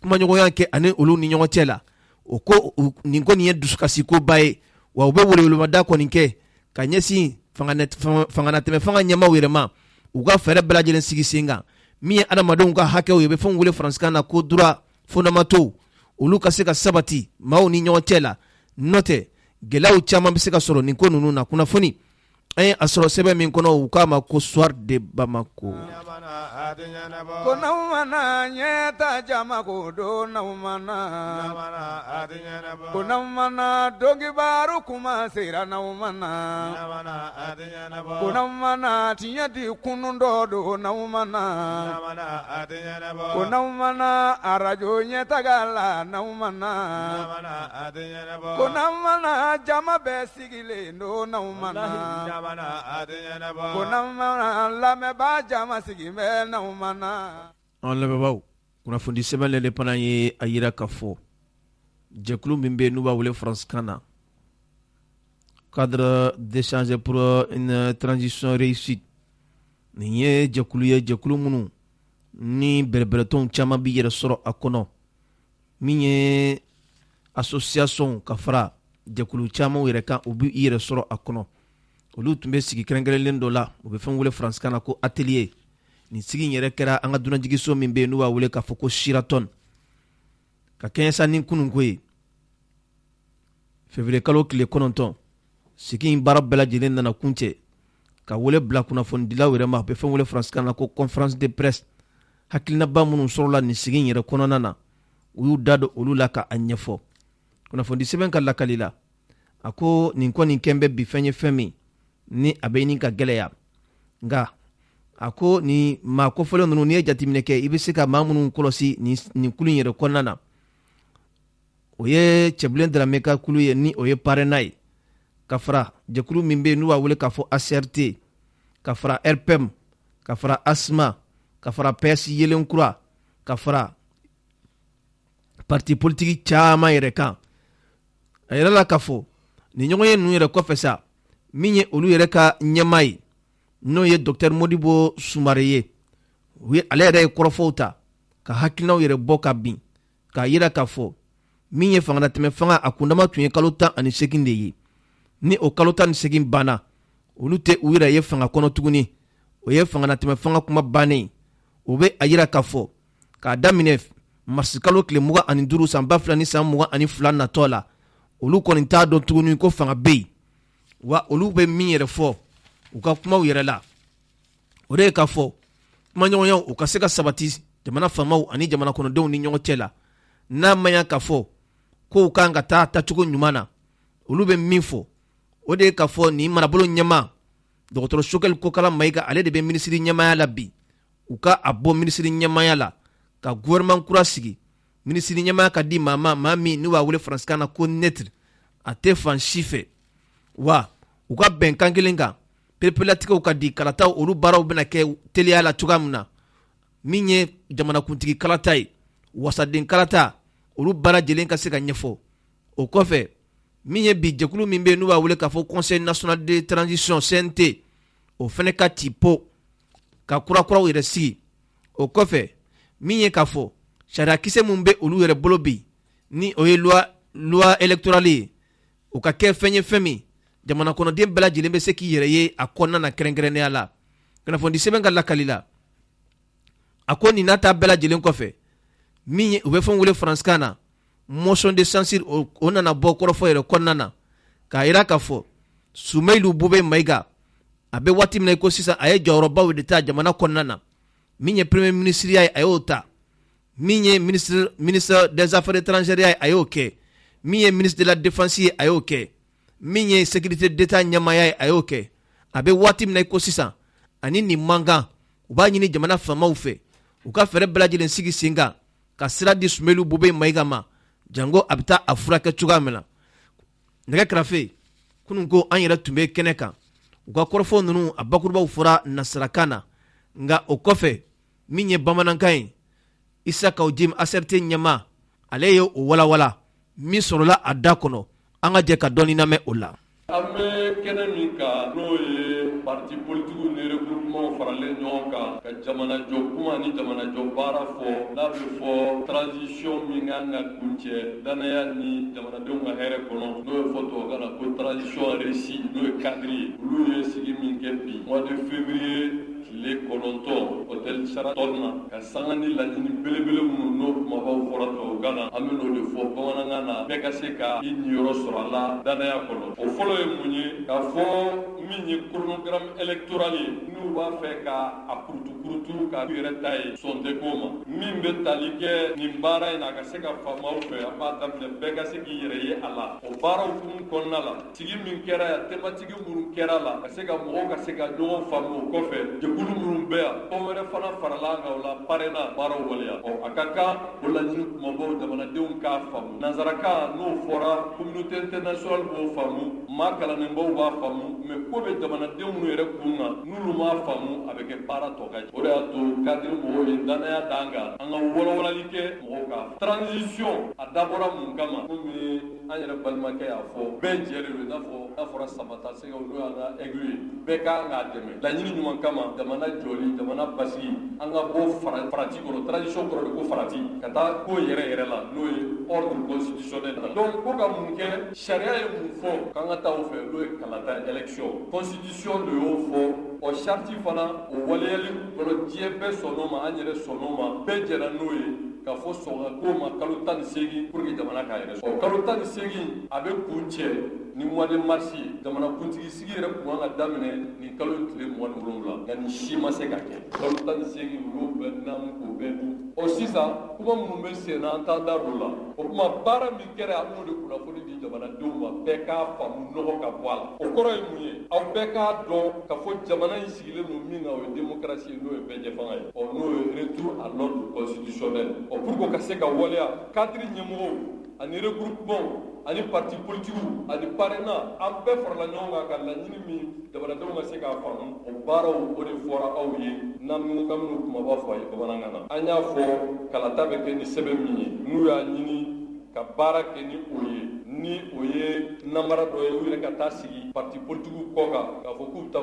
kumaɲɔgɔnya kɛ ani olu ni ɲɔgɔn cɛ la o ko nin kɔni ye dusukasikoba ye wa u bɛ welewelemada kɔni kɛ ka ɲɛsin fanganatɛmɛ fanga ɲɛmaw yɛrɛ ma u ka fɛɛrɛ bɛɛ lajɛlen sigi sen kan min ye adamadenw ka hakɛw ye u bɛ fɛnw wele faransikan na ko droit fondamentaux olu ka se ka sabati maaw ni ɲɔgɔn cɛ la n'o tɛ gɛlɛyaw caman bɛ se ka sɔrɔ nin ko ninnu na kunnafoni an ye a sɔrɔ sɛbɛn min kɔnɔ u k'a ma ko soir de Bamako
ko n'aw mana ɲɛta jama ko don n'aw mana ko n'aw mana dɔnkibaaru kuma sera n'aw mana ko n'aw mana tiɲɛ di kunun dɔ don n'aw mana ko n'aw mana arajo ɲɛtaga la n'aw mana ko n'aw mana jama bɛɛ sigilen don n'aw mana ko n'aw mana lamɛnbaa jama sigi bɛ n'aw mana.
An lamɛnbaaw kunnafoni sɛbɛnlen de fana ye a yira k'a fɔ jɛkulu min bɛ yen n'u b'a wele faransikan na cadre d'échange pour une transition réussite nin ye jɛkulu ye jɛkulu minnu ni bɛrɛbɛrɛtɔnw caman bɛ yɛrɛ sɔrɔ a kɔnɔ min ye association ka fara jɛkulu caman yɛrɛ kan u bɛ yɛrɛ sɔrɔ a kɔnɔ olu tun bɛ sigi kɛrɛnkɛrɛnlen dɔ la u bɛ fɛn wele faransikan na ko atelier nin sigi yɛrɛ kɛra an ka dunanjigiso min bɛ yen n'u b'a wele k'a fɔ ko Sheraton ka kɛɲɛ sa ni kununko ye février kalo tile 9 sigi in baara bɛɛ lajɛlen nana kuncɛ ka wele bila kunnafonidilaw yɛrɛ ma u bɛ fɛn wele faransikan na ko conférence de presse hakilinaba minnu sɔrɔla nin sigi in yɛrɛ kɔnɔna na u y'u da don olu la ka a ɲɛfɔ kunnafoni sɛbɛn ka lakali la a ko nin kɔ nin kɛn bɛ bi fɛn ye fɛn min ni a bɛ ɲini ka gɛlɛya nka a ko ni maa kɔfɔlen ninnu n'i ye jateminɛ kɛ i bɛ se ka maa minnu kɔlɔsi nin kulu in yɛrɛ kɔnɔna na o ye cɛbilen Dramé ka kulu ye ni o ye parrainant ye ka fara jɛkulu min bɛ yen n'u b'a wele k'a fɔ ACRT ka fara RPM ka fara ASMA ka fara PS Yelenkura ka fara parti politique caman yɛrɛ kan a yɛrɛ la k'a fɔ ni ɲɔgɔn ye ninnu yɛrɛ kɔfɛ sa min ye olu yɛrɛ ka ɲɛmaa ye n'o ye Dr Modibo Sumare ye ale yɛrɛ ye kɔrɔfɔw ta ka hakilinaw yɛrɛ bɔ ka bin k'a yira k'a fɔ min ye fangatɛmɛ fanga a kundama tun ye kalo 18 de ye ni o kalo 18 banna olu tɛ u yɛrɛ ye fanga kɔnɔ tuguni o ye fangatɛmɛ fanga kuma bannen o bɛ a yira k'a fɔ k'a daminɛ marisi kalo tile 25 san 2022 natɔ la olu kɔni t'a dɔn tuguni ko fanga bɛ yen wa olu bɛ min yɛrɛ fɔ u ka kumaw yɛrɛ la o de ye k'a fɔ kumaɲɔgɔnyaw u ka se ka sabati jamana faamaw ani jamana kɔnɔdenw ni ɲɔgɔn cɛ la n'a ma ɲɛ k'a fɔ kow kan ka taa tacogo ɲuman na olu bɛ min fɔ o de ye k'a fɔ nin marabolo ɲɛmaa dɔgɔtɔrɔ Sogɛl Kokala Mayiga ale de bɛ minisiri ɲɛmaaya la bi u ka a bɔ minisiri ɲɛmaaya la ka gouvernement kura sigi minisiri ɲɛmaaya ka di maa min n'u b'a wele faransikan na ko neutre a tɛ fan si fɛ wa u ka bɛnkan kelen kan perepelatigɛw ka di kalataw olu baaraw bɛna kɛ teliya la cogoya min na min ye jamanakuntigi kalata ye wasaden kalata olu baara lajɛlen ka se ka ɲɛfɔ o kɔfɛ min ye bi jɛkulu min bɛ yen n'u b'a wele k'a fɔ Conseil national de transition CNT o fɛnɛ ka ci po ka kurakuraw yɛrɛ sigi o kɔfɛ min ye k'a fɔ sariyakisɛ min bɛ olu yɛrɛ bolo bi ni o ye loi électorale ye o ka kɛ fɛn ye fɛn min jamana kɔnɔden bɛɛ lajɛlen bɛ se k'i yɛrɛ ye a kɔnɔna na kɛrɛnkɛrɛnnenya la kunnafoni sɛbɛn ka lakali la a ko nin n'a ta bɛɛ lajɛlen kɔfɛ min ye u bɛ fɛn wele faransikan na motion de censure o nana bɔ kɔrɔfɔ yɛrɛ kɔnɔna na k'a yira k'a fɔ Sumailu Bube Mayiga a bɛ waati min na ko sisan a ye jɔyɔrɔbaw de ta jamana kɔnɔna na min ye premier ministre ye a y'o ta min ye ministre des affaires étrangères ye a y'o kɛ min ye ministre de la défense ye a y'o kɛ min ye sécurité d'état ɲɛmaaya ye a y'o kɛ a bɛ waati min na ko sisan ani nin mankan u b'a ɲini jamana faamaw fɛ u ka fɛɛrɛ bɛɛ lajɛlen sigi sen kan ka sira di Sumailu Bube Mayiga ma jango a bɛ taa a furakɛ cogoya min na nɛgɛ kɛrɛfɛ kunun ko an yɛrɛ tun bɛ kɛnɛ kan u ka kɔrɔfɔ ninnu a bakurubaw fɔra nasarakan na nka o kɔfɛ min ye bamanankan ye Isaka Jim ACRT ɲɛmaa ale ye o walawala min sɔrɔla a da kɔnɔ an ka jɛ ka dɔɔni lamɛn o la.
An bɛ kɛnɛ min kan n'o ye parti politique ni regroupement faralen ɲɔgɔn kan ka jamanajɔ kuma ni jamanajɔ baara fɔ n'a bɛ fɔ transition min kan ka kuncɛ danaya ni jamanadenw ka hɛrɛ kɔnɔ n'o ye fɔ tubabukan na ko transition réussie n'o ye cadre ye olu ye sigi min kɛ bi mois de février tile 9 hôtel Sheraton na ka sanga ni laɲini belebele minnu n'o kumabaw fɔra tubabukan na an bɛ n'o de fɔ bamanankan na bɛɛ ka se ka i niyɔrɔ sɔrɔ a la danaya kɔnɔ o fɔlɔ ye mun ye k'a fɔ min ye chronogramme électoral ye n'u b'a fɛ ka a kurutu k'a yɛrɛ ta ye sɔn tɛ k'o ma min bɛ tali kɛ nin baara in na a ka se ka faamaw fɛ an b'a daminɛ bɛɛ ka se k'i yɛrɛ ye a la o baaraw hukumu kɔnɔna la sigi min kɛra yan thématique minnu kɛra la ka se ka mɔgɔw ka se ka ɲɔgɔn faamu o kɔfɛ jɛkulu minnu bɛ yan fɛn wɛrɛ fana farala kan o la parrainage baaraw waleya a ka kan o laɲini kumabaw jamanadenw k'a faamu nanzarakan n'o fɔra communauté internationale b'o faamu maa kalannenbaw b'a faamu mais ko bɛ jamanadenw minnu yɛrɛ kun na n'olu m'a faamu a bɛ kɛ baara tɔ ka o de y'a to cadre mɔgɔw ye danaya d'an kan an ka walawalali kɛ mɔgɔw ka transition a dabɔra mun kama komi an yɛrɛ balimakɛ y'a fɔ bɛɛ jɛlen don i n'a fɔ n'a fɔra Samata Sɛgɛw n'o y'an ka aigle ye bɛɛ kan k'a dɛmɛ laɲini ɲuman kama jamana jɔli jamana basigi an ka bɔ farati kɔnɔ transition kɔrɔ de ko farati ka taa ko yɛrɛ la n'o ye ordre constitutionnel la donc ko ka mun kɛ sariya ye mun fɔ k'an ka taa o fɛ n'o ye kalata élection constitution de y'o fɔ o charte fana o waleyali kɔnɔ diɲɛ bɛɛ sɔnn'o ma an yɛrɛ sɔnn'o ma bɛɛ jɛra n'o ye ka fɔ sɔngɔ ko ma kalo 18 pour que jamana k'a yɛrɛ sɔrɔ kalo 18 a bɛ kun cɛ ni mois de mars jamana kuntigi sigi yɛrɛ kun ka daminɛ ni kalo tile 27 nka ni si ma se ka kɛ kalo 18 olu bɛɛ namu k'o bɛɛ dun o sisan kuma minnu bɛ sen na an t'an da don la o kuma baara min kɛra an b'o de kunnafoni di jamanadenw ma bɛɛ k'a faamu nɔgɔ ka bɔ a la o kɔrɔ ye mun ye aw bɛɛ k'a dɔn ka fɔ jamana in sigilen don min na o ye démocratie n'o ye bɛɛ ɲɛfanga ye n'o ye retour à l'ordre constitutionnel pour ka se ka waleya cadre ɲɛmɔgɔw ani regroupement ani parti politique ani parrainage an bɛɛ farala ɲɔgɔn kan ka laɲini min jamanadenw ka se k'a faamu o baaraw o de fɔra aw ye n'an minnu kumaba fɔ a ye bamanankan na an y'a fɔ kalata bɛ kɛ ni sɛbɛn min ye n'u y'a ɲini ka baara kɛ ni o ye ni o ye namara dɔ ye u yɛrɛ ka taa sigi parti politique kɔ kan k'a fɔ k'u ta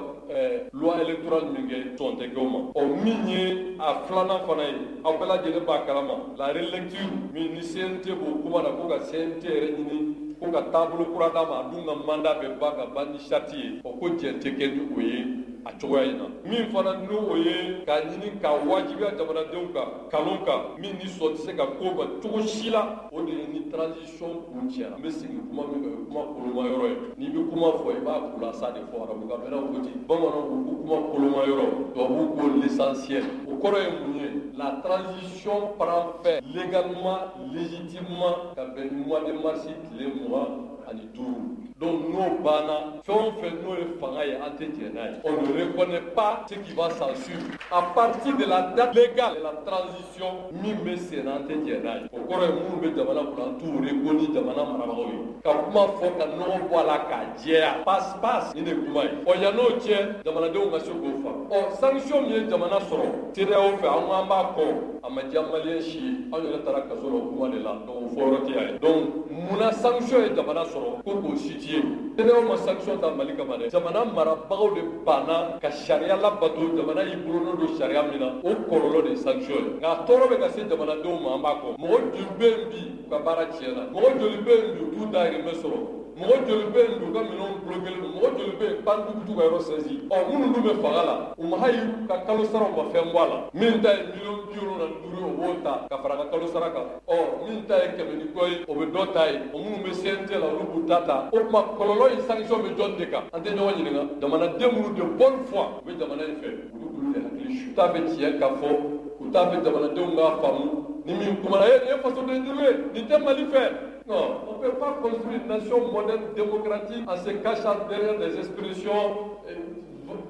loi électorale min kɛ sɔn tɛ kɛ o ma min ye a filanan fana ye aw bɛɛ lajɛlen b'a kalama la relecture min ni CNT b'o kuma na ko ka CNT yɛrɛ ɲini ko ka taabolo kura d'a ma a dun ka mandat bɛ ban ka ban ni charte ye ko jɛn tɛ kɛ ni o ye a cogoya in na min fana n'o ye k'a ɲini k'a wajibiya jamanadenw kan kalon kan min ni sɔn tɛ se ka k'o ma cogo si la o de ye ni transition kun cɛra n bɛ segin kuma min kan o ye kuma koloma yɔrɔ ye n'i bɛ kuma fɔ i b'a kulasa de fɔ arabukan mɛnna ko ten bamananw ko kuma koloma yɔrɔ tubabuw ko l'essentiel o kɔrɔ ye mun ye la transition prend fin légalement légitimement ka bɛn ni mois de mars tile 25 donc n'o banna fɛn o fɛn n'o ye fanga ye an tɛ jɛn n'a ye on ne reconnaît pas ce qui va s'en suivre à partir de la date légale de la transition min bɛ sen na an tɛ jɛn n'a ye o kɔrɔ ye minnu bɛ jamana kɔnɔ an t'u reconi jamana marabagaw ye ka kuma fɔ ka nɔgɔ bɔ a la k'a jɛya passe ni de kuma ye yann'o cɛ jamanadenw ka se k'o faamu sanction min ye jamana sɔrɔ CEDEAO fɛ an b'a kɔ a ma diya maliyɛn si ye an yɛrɛ taara kaso la o kuma de la donc o fɔ yɔrɔ tɛ yan ye donc munna sanction ye jamana sɔrɔ ko k'o si ti ye CEDEAO ma sanction ta Mali kama dɛ jamana marabagaw de banna ka sariya labato jamana y'i bolonɔ don sariya min na o kɔlɔlɔ de ye sanction ye nka tɔɔrɔ bɛ ka se jamanadenw ma an b'a kɔ mɔgɔ joli bɛ yen bi u ka baara tiɲɛna mɔgɔ joli bɛ yen bi u t'u dahirimɛ sɔrɔ mɔgɔ joli bɛ yen bi u ka minɛnw bloqué don mɔgɔ joli bɛ yen banque t'u ka yɔrɔ saisi minnu dun bɛ fanga la u ma hali ka kalo saraw ma fɛn bɔ a la min ta ye $75,000 o b'o ta ka fara ka kalo sara kan min ta ye 100 ni kɔ ye o bɛ dɔ ta ye minnu bɛ CNT la olu b'u ta o tuma kɔlɔlɔ in sanction bɛ jɔn de kan an tɛ ɲɔgɔn ɲininka jamanaden minnu de bonne foi u bɛ jamana in fɛ olu de hakili su t'a fɛ tiɲɛ ka fɔ u t'a fɛ jamanadenw k'a faamu ni min kumana nin ye fasoden jugu ye nin tɛ Mali fɛ. Non, on ne peut pas construire une nation moderne, démocratique, en se cachant derrière des expressions.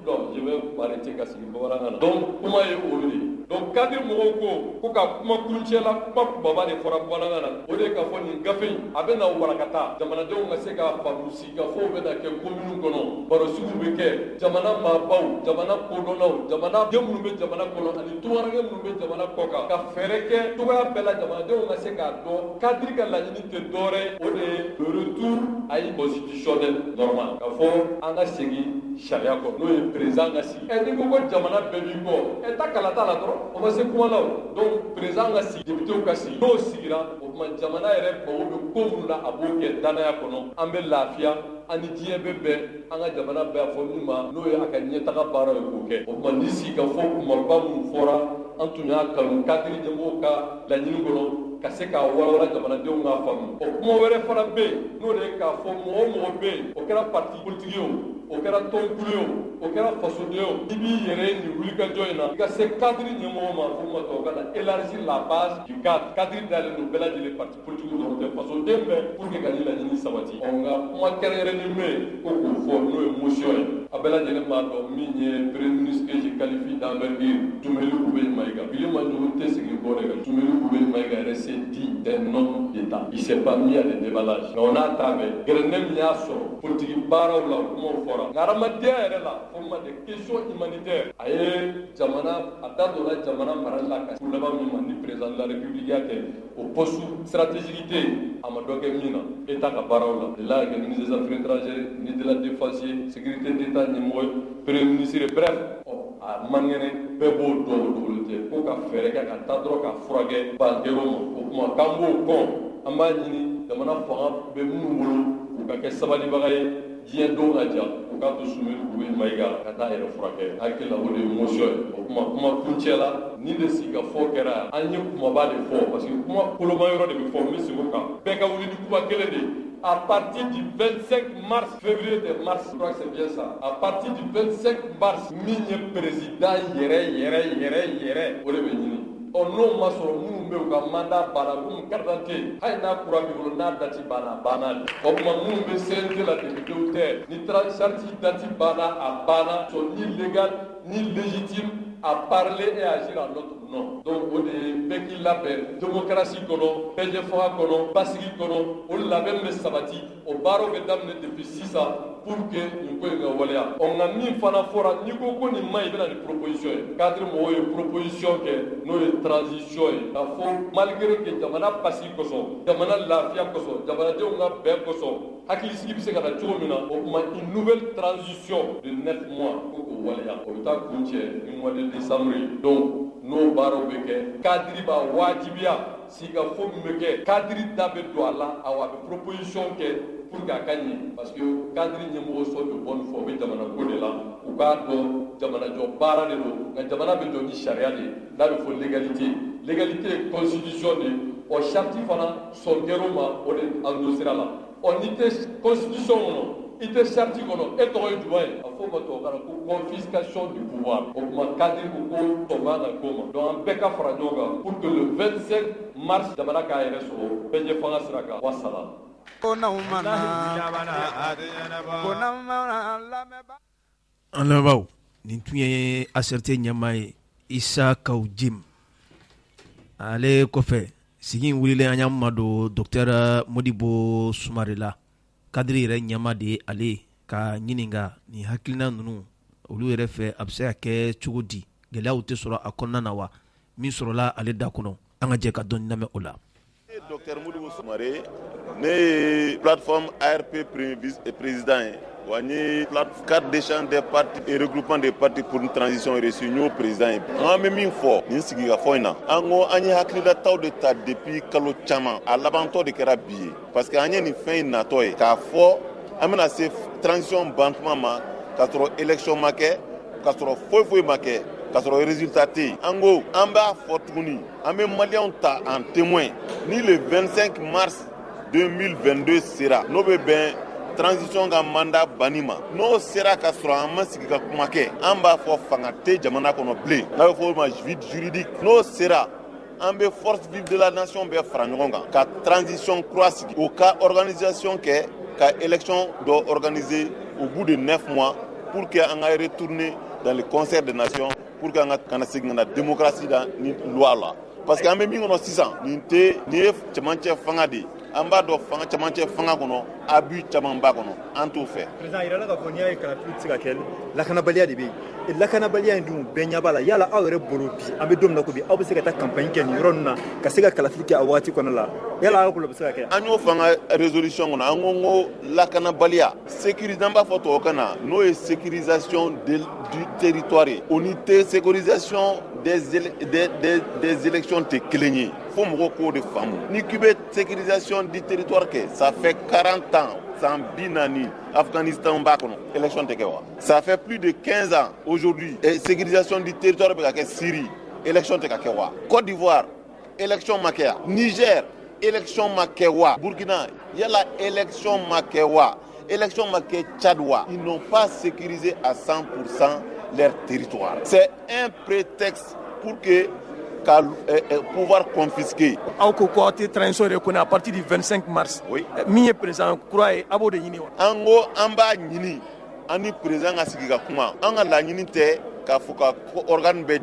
Non, je vais m'arrêter qu'à ce moment-là. Donc, comment est aujourd'hui? Donc, quand il m'a ko ka kuma kuncɛ la kuma kubaba de fɔra bamanankan na o de ye k'a fɔ nin gafe in a bɛ na warakata jamanadenw ka se k'a faamu sigikafɔw bɛ na kɛ kominiw kɔnɔ baro sugu bɛ kɛ jamana maabaw jamana kodɔnnaw jamana den minnu bɛ jamana kɔnɔ ani tungaranke minnu bɛ jamana kɔ kan ka fɛɛrɛ kɛ cogoya bɛɛ la jamanadenw ka se k'a dɔn kadiri ka laɲini tɛ dɔwɛrɛ o de ye le retour à une constitutionnel normal ka fɔ an ka segin sariya kɔ n'o ye président ka sigi n'i ko ko jamana bɛɛ b'i kɔ ta kala t'a la dɔrɔn o ma se kuma la o donc président ka sigi députéw ka sigi n'o sigira o tuma jamana yɛrɛ mago bɛ ko minnu na a b'o kɛ danaya kɔnɔ an bɛ lafiya an ni diɲɛ bɛ bɛn an ka jamana bɛɛ a fɔ min ma n'o ye a ka ɲɛtaga baara ye k'o kɛ o tuma ni sigi ka fɔ kumaba minnu fɔra an tun y'a kanu kadiri ɲɛmɔgɔw ka laɲini kɔnɔ ka se k'a walawala jamanadenw k'a faamu o kuma wɛrɛ fana bɛ yen n'o de ye k'a fɔ mɔgɔ o mɔgɔ bɛ yen o kɛra parti politique ye o kɛra tɔnkulu ye o kɛra fasoden ye i b'i yɛrɛ ye nin wulikajɔ in na i ka se kadiri ɲɛmɔgɔ ma fo ma tɔgɔ kana élargir la base du cadre kadiri dalen don bɛɛ lajɛlen parti politique dɔrɔn tɛ fasoden bɛɛ pour que ka nin laɲini sabati nka kuma kɛrɛnkɛrɛnnen bɛ yen ko k'o fɔ n'o ye motion ye a bɛɛ lajɛlen b'a dɔn min ye premier ministre que je qualifie d'envergure Tumeli Kube Maïga Bilima Ndiougu tɛ segin kɔ de kan Tumeli Kube Maïga yɛrɛ se dit d'un homme d'État. Il s'est pas mis à des déballages. Mais on a tapé. Grenem y'a sɔrɔ politique baaraw la kumaw fɔra. Nka hadamadenya yɛrɛ la fo ma des questions humanitaires. A ye jamana a da dɔ la jamana marali la ka laban min ma ni président de la République y'a kɛ o poste stratégique tɛ yen a ma dɔ kɛ min na État ka baaraw la. De là que ministre des Affaires étrangères, ministre de la Défense, sécurité d'État ɲɛmɔgɔ premier ministre bref a man kɛnɛ bɛɛ b'o dɔn o dogolen tɛ ko ka fɛɛrɛ kɛ ka taa dɔrɔn ka furakɛ banquero ma o kuma k'an b'o kɔn an b'a ɲini jamana fanga bɛ minnu bolo u ka kɛ sabalibaga ye diɲɛ don ka jan u k'a to Tumeli Kube Maïga ka taa yɛrɛ furakɛ hakili la o de ye motion ye o kuma kuncɛ la ni de sigikafɔ kɛra an ye kumaba de fɔ parce que kuma koloma yɔrɔ de bɛ fɔ n bɛ segin o kan bɛɛ ka wuli ni kuma kelen de ye à partir du 25 mars, février de mars, je crois que c'est bien ça. À partir du 25 mars, mini président yéré, on est venu. On n'o ma sɔrɔ minnu bɛ u ka mandat banna minnu carte d'identité hali n'a kura b'i bolo n'a date banna o tuma minnu bɛ CNT la députéw tɛ ni charte date banna a banna sont ni légal ni légitime à parler et agir en notre nom. Donc o de ye bɛɛ k'i labɛn démocratie kɔnɔ bɛɛ ɲɛfɔga kɔnɔ basigi kɔnɔ o labɛn bɛ sabati o baaraw bɛ daminɛ depuis sisan pour que nin ko in ka waleya. Nka min fana fɔra n'i ko nin ma ɲi i bɛna ni proposition ye cadre mɔgɔw ye proposition kɛ n'o ye transition ye k'a fɔ malgré que jamana basigi kosɔn jamana lafiya kosɔn jamanadenw ka bɛn kosɔn hakilisigi bɛ se ka na cogo min na o tuma une nouvelle transition de 9 mois ko k'o waleya o bɛ taa kun cɛ ni mois de décembre ye. Donc n'o baaraw bɛ kɛ cadre b'a wajibiya sigikafɔ min bɛ kɛ cadre da bɛ don a la a bɛ proposition kɛ pour k'a ka ɲɛ parce que cadre ɲɛmɔgɔ sɔn de bonne foi o bɛ jamana ko de la u k'a dɔn jamanajɔ baara de don nka jamana bɛ jɔ ni sariya de n'a bɛ fɔ légalité ye constitution de o charte fana sɔnkɛr'o ma o de endossera la n'i tɛ constitution kɔnɔ i tɛ charte kɔnɔ e tɔgɔ ye jumɛn ye a fɔ ma tubabukan na ko confiscation du pouvoir o tuma cadre ko tɔ man ka k'o ma donc an bɛɛ ka fara ɲɔgɔn kan pour que le 25 mars jamana k'a yɛrɛ sɔrɔ bɛɛ ɲɛ fanga sira kan wasala.
An lamɛnbaaw nin tun ye ACRT ɲɛmaa ye Isa Kawu Jim ale kɔfɛ sigi in wililen an y'an madon Dr Modibo Sumare la kadiri yɛrɛ ɲɛmaa de ye ale ka ɲininka nin hakilina ninnu olu yɛrɛ fɛ a bɛ se ka kɛ cogo di gɛlɛyaw tɛ sɔrɔ a kɔnɔna na wa min sɔrɔla ale da kɔnɔ an ka jɛ ka dɔɔni lamɛn o la.
Dr Modibo Sumare ne ye plateforme ARP président ye wa n ye cadre d'échange des partis et regroupement des partis pour une transition réussie n y'o président ye. An bɛ min fɔ nin sigikafɔ in na an ko an ye hakililataw de ta depuis kalo caman a labantɔ de kɛra bi ye parce que an ye nin fɛn in natɔ ye k'a fɔ an bɛna se transition bantuma ma k'a sɔrɔ élection ma kɛ k'a sɔrɔ foyi ma kɛ k'a sɔrɔ résultat tɛ yen. An ko an b'a fɔ tuguni an bɛ maliyɛnw ta en témoin ni le 25 mars 2022 sera n'o bɛ bɛn transition ka mandat banni ma n'o sera ka sɔrɔ an ma sigi ka kuma kɛ an b'a fɔ fanga tɛ jamana kɔnɔ bilen n'a bɛ fɔ o ma vide juridique n'o sera an bɛ force vive de la nation bɛɛ fara ɲɔgɔn kan ka transition kura sigi o ka organisation kɛ ka élection dɔ organiser au bout de 9 mois pour que an ka retourner dans le concert des nations pour que an ka kana segin ka na démocratie la ni loi la parce que an bɛ min kɔnɔ sisan nin ye cɛmancɛ fanga de ye an b'a dɔn fanga cɛmancɛ fanga kɔnɔ abus caman b'a kɔnɔ an t'o fɛ.
président yirala k'a fɔ n'i y'a ye kalafili tɛ se ka kɛ lakanabaliya de bɛ yen lakanabaliya in dun bɛɛ ɲɛ b'a la yala aw yɛrɛ bolo bi an bɛ don min na ko bi aw bɛ se ka taa campagne kɛ nin yɔrɔ ninnu na ka se ka kalafili kɛ a waati kɔnɔna la yala aw bolo bɛ se ka kɛ. an y'o fanga résolution kɔnɔ an ko lakanabaliya sécurisation an b'a fɔ tubabukan na n'o ye sécurisation du territoire ye o ni tɛ sécurisation des élections tɛ kelen ye fo mɔgɔw k'o de faamu ni k'i bɛ sécurisation du territoire kɛ ça fait 40 ans san 40 Afghanistan b'a kɔnɔ élection tɛ kɛ wa ça fait plus de 15 ans aujourd'hui sécurisation du territoire bɛ ka kɛ Syrie élection tɛ ka kɛ wa Côte d'Ivoire élection ma kɛ wa Niger élection ma kɛ wa Burkina yala élection ma kɛ wa élection ma kɛ Tchad wa ils n'ont pas sécurisé à 100% leur territoire c'est un prétexte pour que pouvoir confisquer.
Aw ko ko te transition reconnaît à partir du 25 mars.
Oui.
Min ye président kura ye abo de ɲini wa.
An ko an b'a ɲini an ni président ka sigi ka kuma an ka laɲini tɛ k'a fɔ ka organe bɛ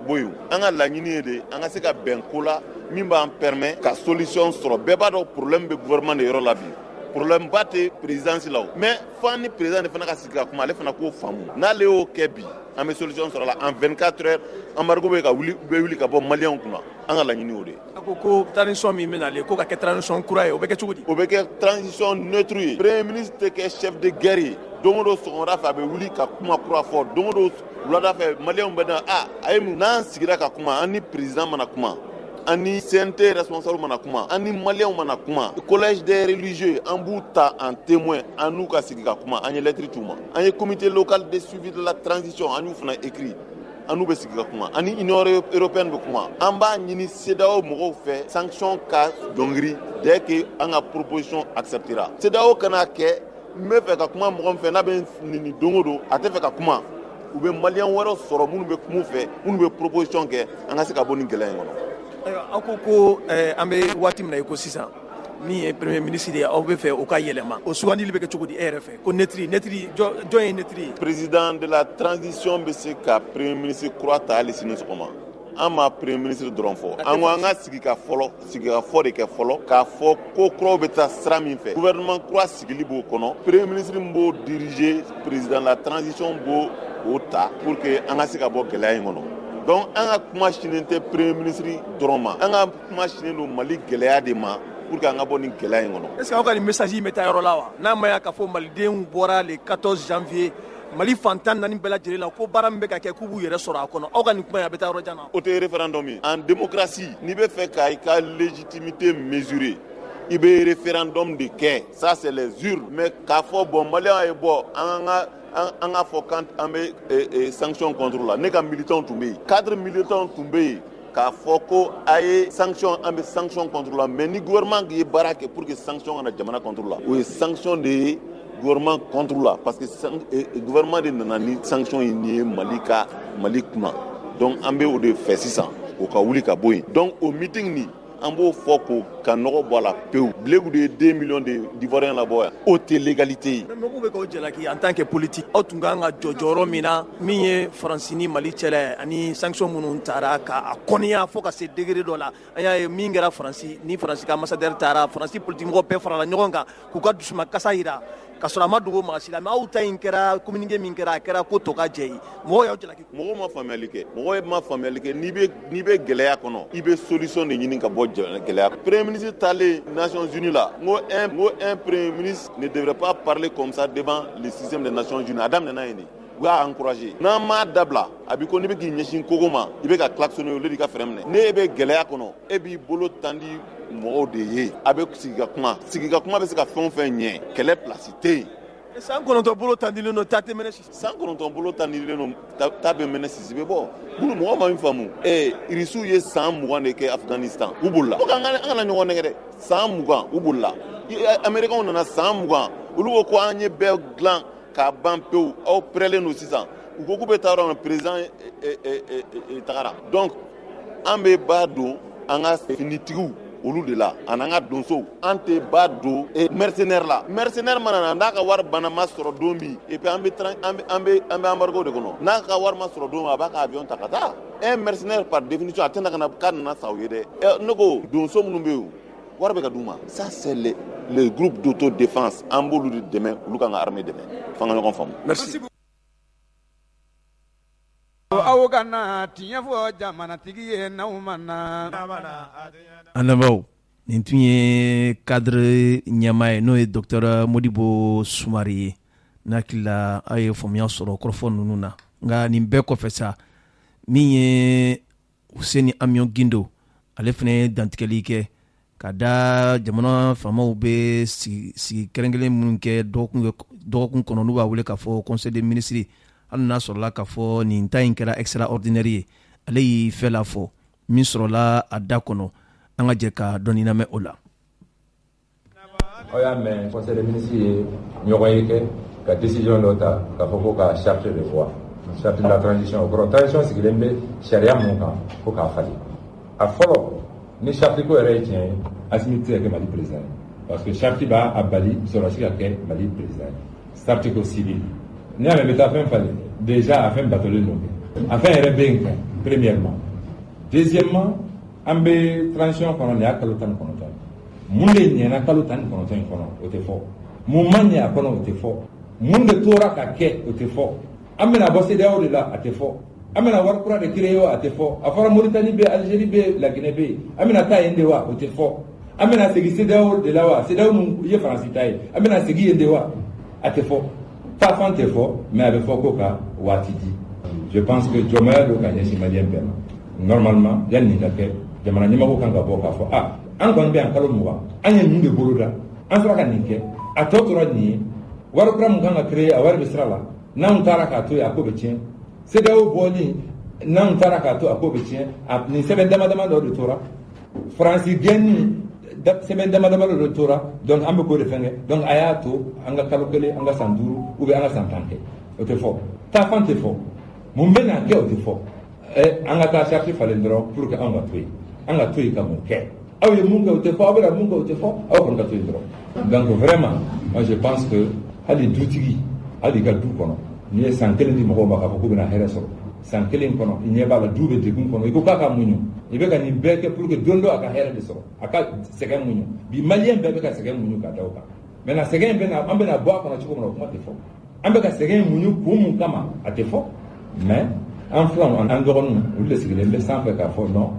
bɔ yen an ka laɲini ye de an ka se ka bɛn ko la min b'an permet ka solution sɔrɔ bɛɛ b'a dɔn problème bɛ gouvernement de yɔrɔ la bi problème ba tɛ présidence la o mais fo ni président de fana ka sigi ka kuma ale fana k'o faamu n'ale y'o kɛ bi an bɛ solution sɔrɔ la en 24 heures embargo bɛ wuli ka bɔ maliyɛnw kunna an ka laɲini o de.
a ko transition min bɛ nalen ko ka kɛ transition kura ye o bɛ kɛ cogo di.
o bɛ kɛ transition neutre ye premier ministre tɛ kɛ chef de guerre ye don o don sɔgɔmada fɛ a bɛ wuli ka kuma kura fɔ don o don wulada fɛ maliyɛnw bɛ na a ye mun n'an sigira ka kuma an ni président mana kuma an ni CNT responsable mana kuma an ni maliyɛnw mana kuma collège des religieux an b'u ta en témoin an n'u ka sigi ka kuma an ye lettre t'u ma an ye comité local de suivi de la transition an y'u fana écrit anu bɛ sigi ka kuma ani Union européenne bɛ kuma an b'a ɲini CEDEAO mɔgɔw fɛ sanction ka dɔngiri dès que an ka proposition acceptera CEDEAO kana kɛ n bɛ fɛ ka kuma mɔgɔ min fɛ n'a bɛ nin don o don a tɛ fɛ ka kuma u bɛ maliyɛn wɛrɛw sɔrɔ minnu bɛ kuma fɛ minnu bɛ proposition kɛ an ka se ka bɔ nin gɛlɛya in kɔnɔ.
Ayiwa aw ko an bɛ waati min na i ko sisan min ye premier ministre ye aw bɛ fɛ o ka yɛlɛma o sugandili bɛ kɛ cogo di e yɛrɛ fɛ ko netiri jɔn ye netiri ye. président de la transition bɛ se ka premier ministre kura ta hali sini sɔgɔma an ma premier ministre dɔrɔn fɔ an ko an ka sigi ka fɔ de kɛ fɔlɔ k'a fɔ ko kuraw bɛ taa sira min fɛ gouvernement kura sigili b'o kɔnɔ premier ministre b'o diriger président de la transition b'o ta pour que an ka se ka bɔ gɛlɛya in kɔnɔ. donc an ka kuma sinen tɛ premier ministre dɔrɔn ma an ka kuma sinen don Mali gɛlɛya de ma pour que an ka bɔ nin gɛlɛya in kɔnɔ. est ce que aw ka nin message in bɛ taa yɔrɔ la wa n'a ma ya k'a fɔ malidenw bɔra le 14 janvier Mali fantan naani bɛɛ lajɛlen la ko baara min bɛ ka kɛ k'u b'u yɛrɛ sɔrɔ a kɔnɔ aw ka nin kuma in a bɛ taa yɔrɔ jan na. o tɛ référendum ye en démocratie n'i bɛ fɛ ka i ka légitimité mesurer i bɛ référendum de kɛ ça c'est les urnes mais k'a fɔ bon maliyɛn ye bɔ an ka fɔ kan an bɛ sanction contre la ne ka militants tun bɛ yen cadre militants tun bɛ yen k'a fɔ ko a ye sanction an bɛ sanction contre la mais ni gouvernement ye baara kɛ pour que sanction kana jamana contre la o ye sanction de ye gouvernement contre la parce que gouvernement de nana ni sanction ye nin ye Mali kunna donc an bɛ o de fɛ sisan o ka wuli ka bɔ yen donc o meeting ni an b'o fɔ ko ka nɔgɔ bɔ a la pewu bileku de ye 2 millions d'ivoiriens labɔ yan o tɛ légalité ye. mais mɔgɔw bɛ k'aw jalaki en tant que politique aw tun kan ka jɔ jɔyɔrɔ min na min ye Faransi ni Mali cɛla ani sanction minnu taara k'a kɔniya fo ka se degré dɔ la an y'a ye min kɛra Faransi ni Faransi ka ambassadeur taara Faransi politique mɔgɔw bɛɛ farala ɲɔgɔn kan k'u ka dusumakasa jira ka sɔrɔ a ma dogo maa si la mais aw ta in kɛra communiqué min kɛra a kɛra ko tɔ ka jɛ ye mɔgɔw y'aw jalaki. mɔgɔw ma faamuyali kɛ n'i bɛ gɛlɛya kɔnɔ i bɛ solution de ɲini ka bɔ gɛlɛya. premier ministre taalen Nations Unies la n ko un premier ministre ne devrait pas parler comme ça devant le système des Nations Unies a daminɛna yen de u y'a encourager n'an m'a dabila a bɛ ko n'i bɛ k'i ɲɛsin kogo ma i bɛ ka klaxonner olu de ka fɛrɛ minɛ ne bɛ gɛlɛya kɔnɔ e b'i bolo tandi mɔgɔw de ye a bɛ sigi ka kuma bɛ se ka fɛn o fɛn ɲɛ kɛlɛ place tɛ yen. san 9 bolo tandilen don ta tɛ mɛnɛ sisi. san 9 bolo tandilen don ta bɛ mɛnɛ sisi bɛ bɔ mɔgɔ ma min faamu irisiw ye san 20 de kɛ Afghanistan u bolila ko an kana ɲɔgɔn nɛgɛ dɛ san 20 u bolila Américains nana san 20 olu ko an ye bɛɛ dilan k'a ban pewu aw pɛrɛlen don sisan u ko k'u bɛ taa yɔrɔ min président tagara donc an bɛ ba don an ka finitigiw olu de la an ka donsow an tɛ ba don mercenaire la mercenaire mana na n'a ka wari banna ma sɔrɔ don min et puis an bɛ embargo de kɔnɔ n'a ka wari ma sɔrɔ don min a b'a ka avion ta ka taa un mercenaire par définition a tɛna ka na k'a nana sa o ye dɛ ne ko donso minnu bɛ yen wari bɛ ka d'u ma ça c'est le groupe d'autodéfense an b'olu de dɛmɛ olu kan ka armée dɛmɛ f'an ka ɲɔgɔn faamu. merci.
aw kana tiɲɛ fɔ jamanatigi ye n'aw ma na.
an lamɛnw nin tun ye cadre ɲɛmaa ye n'o ye docteur Modibo Sumari ye n'a hakilila aw ye faamuya sɔrɔ kɔrɔfɔ ninnu na nka nin bɛɛ kɔfɛ sa min ye Useni Amion Gindo ale fana ye dantigɛli kɛ ka da jamana faamaw bɛ sigi kɛrɛnkɛrɛn minnu kɛ dɔgɔkun kɔnɔ n'u b'a wele k'a fɔ conseil des ministres hali n'a sɔrɔla k'a fɔ nin ta in kɛra extraordinaire ye ale y'i fɛ la fɔ min sɔrɔla a da kɔnɔ an ka jɛ ka dɔɔni lamɛn o la.
aw y'a mɛn conseil des ministres ye ɲɔgɔn ye kɛ ka décision dɔ ta k'a fɔ ko ka charte de foi charte de la transition o kɔrɔ transition sigilen bɛ sariya mun kan ko k'a falen a fɔlɔ ni charte ko yɛrɛ ye tiɲɛ ye Assimi tɛ se ka kɛ Mali président ye parce que charte b'a bali sɔrɔsi ka kɛ Mali président ye charte ko civil n'i y'a mɛn bɛ taa fɛn falen déjà a fɛn batolen don a fɛn yɛrɛ bɛ yen kan premièrement deuxièmement an bɛ transition kɔnɔ nin y'a kalo 19 mun de ɲɛna kalo 19 in kɔnɔ o tɛ fɔ mun ma ɲɛ a kɔnɔ o tɛ fɔ mun de tora ka kɛ o tɛ fɔ an bɛna bɔ CEDEAO de la a tɛ fɔ an bɛna wari kura de créer o a tɛ fɔ a fɔra Mauritanie bɛ Algérie bɛ Laginɛ bɛ yen an bɛna taa yen de wa o tɛ fɔ an bɛna segin CEDEAO de la wa CEDEAO mun ye Faransi ta ye an bɛna segin yen de wa a tɛ fɔ taafan tɛ fɔ mais a bɛ fɔ ko ka waati di je pense que jɔnmaya don ka ɲɛsin maliyɛn bɛɛ ma normalement yanni nin ka kɛ jamana ɲɛmɔgɔ kan ka bɔ k'a fɔ an kɔni bɛ yan kalo 20 an ye mun de boloda an sera ka nin kɛ a tɔ tora nin ye wari kura mun kan ka créer a wari bɛ sira la n'anw taara k'a to yen a ko bɛ tiɲɛ CEDEAO bɔlen n'an taara k'a to a ko bɛ tiɲɛ nin sɛbɛn dama dama dɔ de tora faransi gɛnni sɛbɛn dama dama dɔ de tora donc an bɛ k'o de fɛn kɛ donc a y'a to an ka kalo kelen an ka san 5 ou bien an ka san 10 kɛ o tɛ fɔ taafan tɛ fɔ mun bɛ n'a kɛ o tɛ fɔ an ka taa charge falen dɔrɔn pour que an ka to yen an ka to yen ka mun kɛ aw ye mun kɛ o tɛ fɔ aw bɛ na mun kɛ o tɛ fɔ aw kɔni ka to yen dɔrɔn donc vraiment moi je pense que hali dutigi hali ka du kɔnɔ n'i ye san kelen di mɔgɔw ma k'a fɔ k'u bɛna hɛrɛ sɔrɔ san kelen kɔnɔ i ɲɛ b'a la du bɛ degun kɔnɔ i ko k'a ka muɲu i bɛ ka nin bɛɛ kɛ pour que don dɔ a ka hɛrɛ de sɔrɔ a ka sɛgɛn muɲu bi maliyɛn bɛɛ bɛ ka sɛgɛn muɲu ka da o kan maintenant sɛgɛn in bɛna an bɛna bɔ a kɔnɔ cogo min na o kuma tɛ fɔ an bɛ ka sɛgɛn muɲu kun mun kama a tɛ fɔ mais an filanw an dɔgɔninw olu de sigilen bɛ sanfɛ k'a fɔ non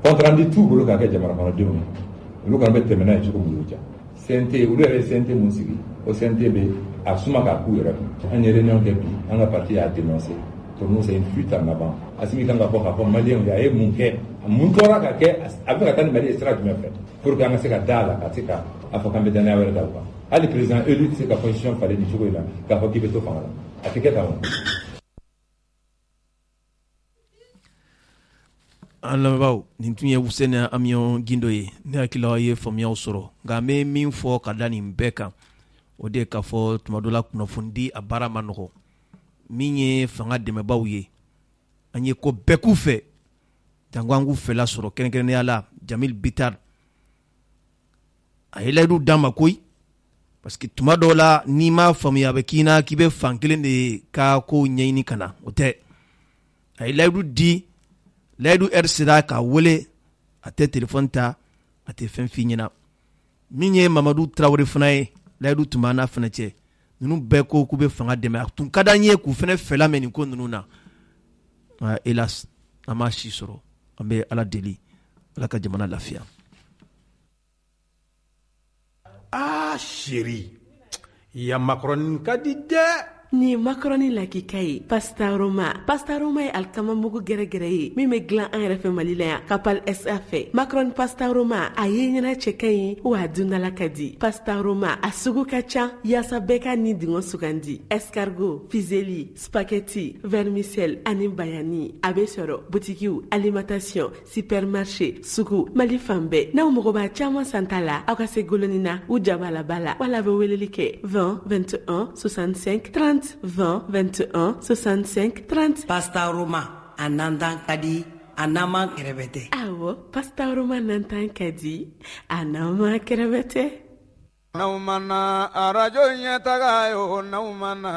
compte rendu t'u bolo k'a kɛ jamana kɔnɔdenw ye olu kana bɛ tɛmɛ n'a ye cogo min y'u diya CNT olu yɛrɛ ye CNT mun sigi o CNT bɛ a suma k'a k'u yɛrɛ kun an ye réunion kɛ bi an ka parti y'a dénoncé pour nous c'est une fuite en avant Assimi kan ka fɔ k'a fɔ maliyɛnw ye a ye mun kɛ mun tɔɔra ka kɛ a bɛ ka taa ni Mali ye sira jumɛn fɛ pour que an ka se ka da a la ka se ka a fɔ k'an bɛ danaya wɛrɛ da o kan hali président élu tɛ se ka position falen nin cogo in na k'a fɔ k'i bɛ to fanga la a tɛ kɛ tan o.
an lamɛnbaaw nin tun ye Useni Amion Gindo ye ne hakili la ye faamuyaw sɔrɔ nka an bɛ min fɔ ka da nin bɛɛ kan o de ye k'a fɔ tuma dɔ la kunnafoni a baara ma nɔgɔ min ye fanga dɛmɛbaaw ye an ye ko bɛɛ k'u fɛ jango an k'u fɛla sɔrɔ kɛrɛnkɛrɛnnenya la Jamil Bitar a ye layidu d'an ma koyi parce que tuma dɔw la n'i ma faamuya a bɛ k'i na k'i bɛ fan kelen de ka ko ɲɛɲini ka na o tɛ a ye layidu di layidu sera k'a wele a tɛ téléphone ta a tɛ fɛn f'i ɲɛna min ye Mamadu Tarawele fana ye layidu tun b'a n'a fana cɛ ninnu bɛɛ ko k'u bɛ fanga dɛmɛ a tun ka d'an ye k'u fana fɛla mɛn nin ko ninnu na hélas an m'a si sɔrɔ an bɛ Ala deli Ala ka jamana lafiya.
Ah chérie, ya macaroni ka di dɛ.
Ni macaroni lakika ye pastaroma ye alikama mugu gɛrɛgɛrɛ ye min bɛ dilan an yɛrɛ fɛ Mali la yan Kapal SA fɛ macaroni pastaroma a ye ɲɛna cɛ ka ɲi wa a dundala ka di pastaroma a sugu ka ca yaasa bɛɛ ka ni dingɛ sugandi escargot fusilli spaghetti vermicelle ani bayani a bɛ sɔrɔ butikiw alimentation supermarché sugu Mali fan bɛɛ n'aw mago b'a caman san ta la aw ka se goloni na u jabala bala wala a bɛ weleli kɛ 20 21 65 30 20 21 65 30
Pastaroma a nandan ka di a nama kɛrɛbɛtɛ
awɔ pastaroma nantan ka di a nama kɛrɛbɛtɛ
n'aw mana arajo ɲɛtaga ye o n'aw mana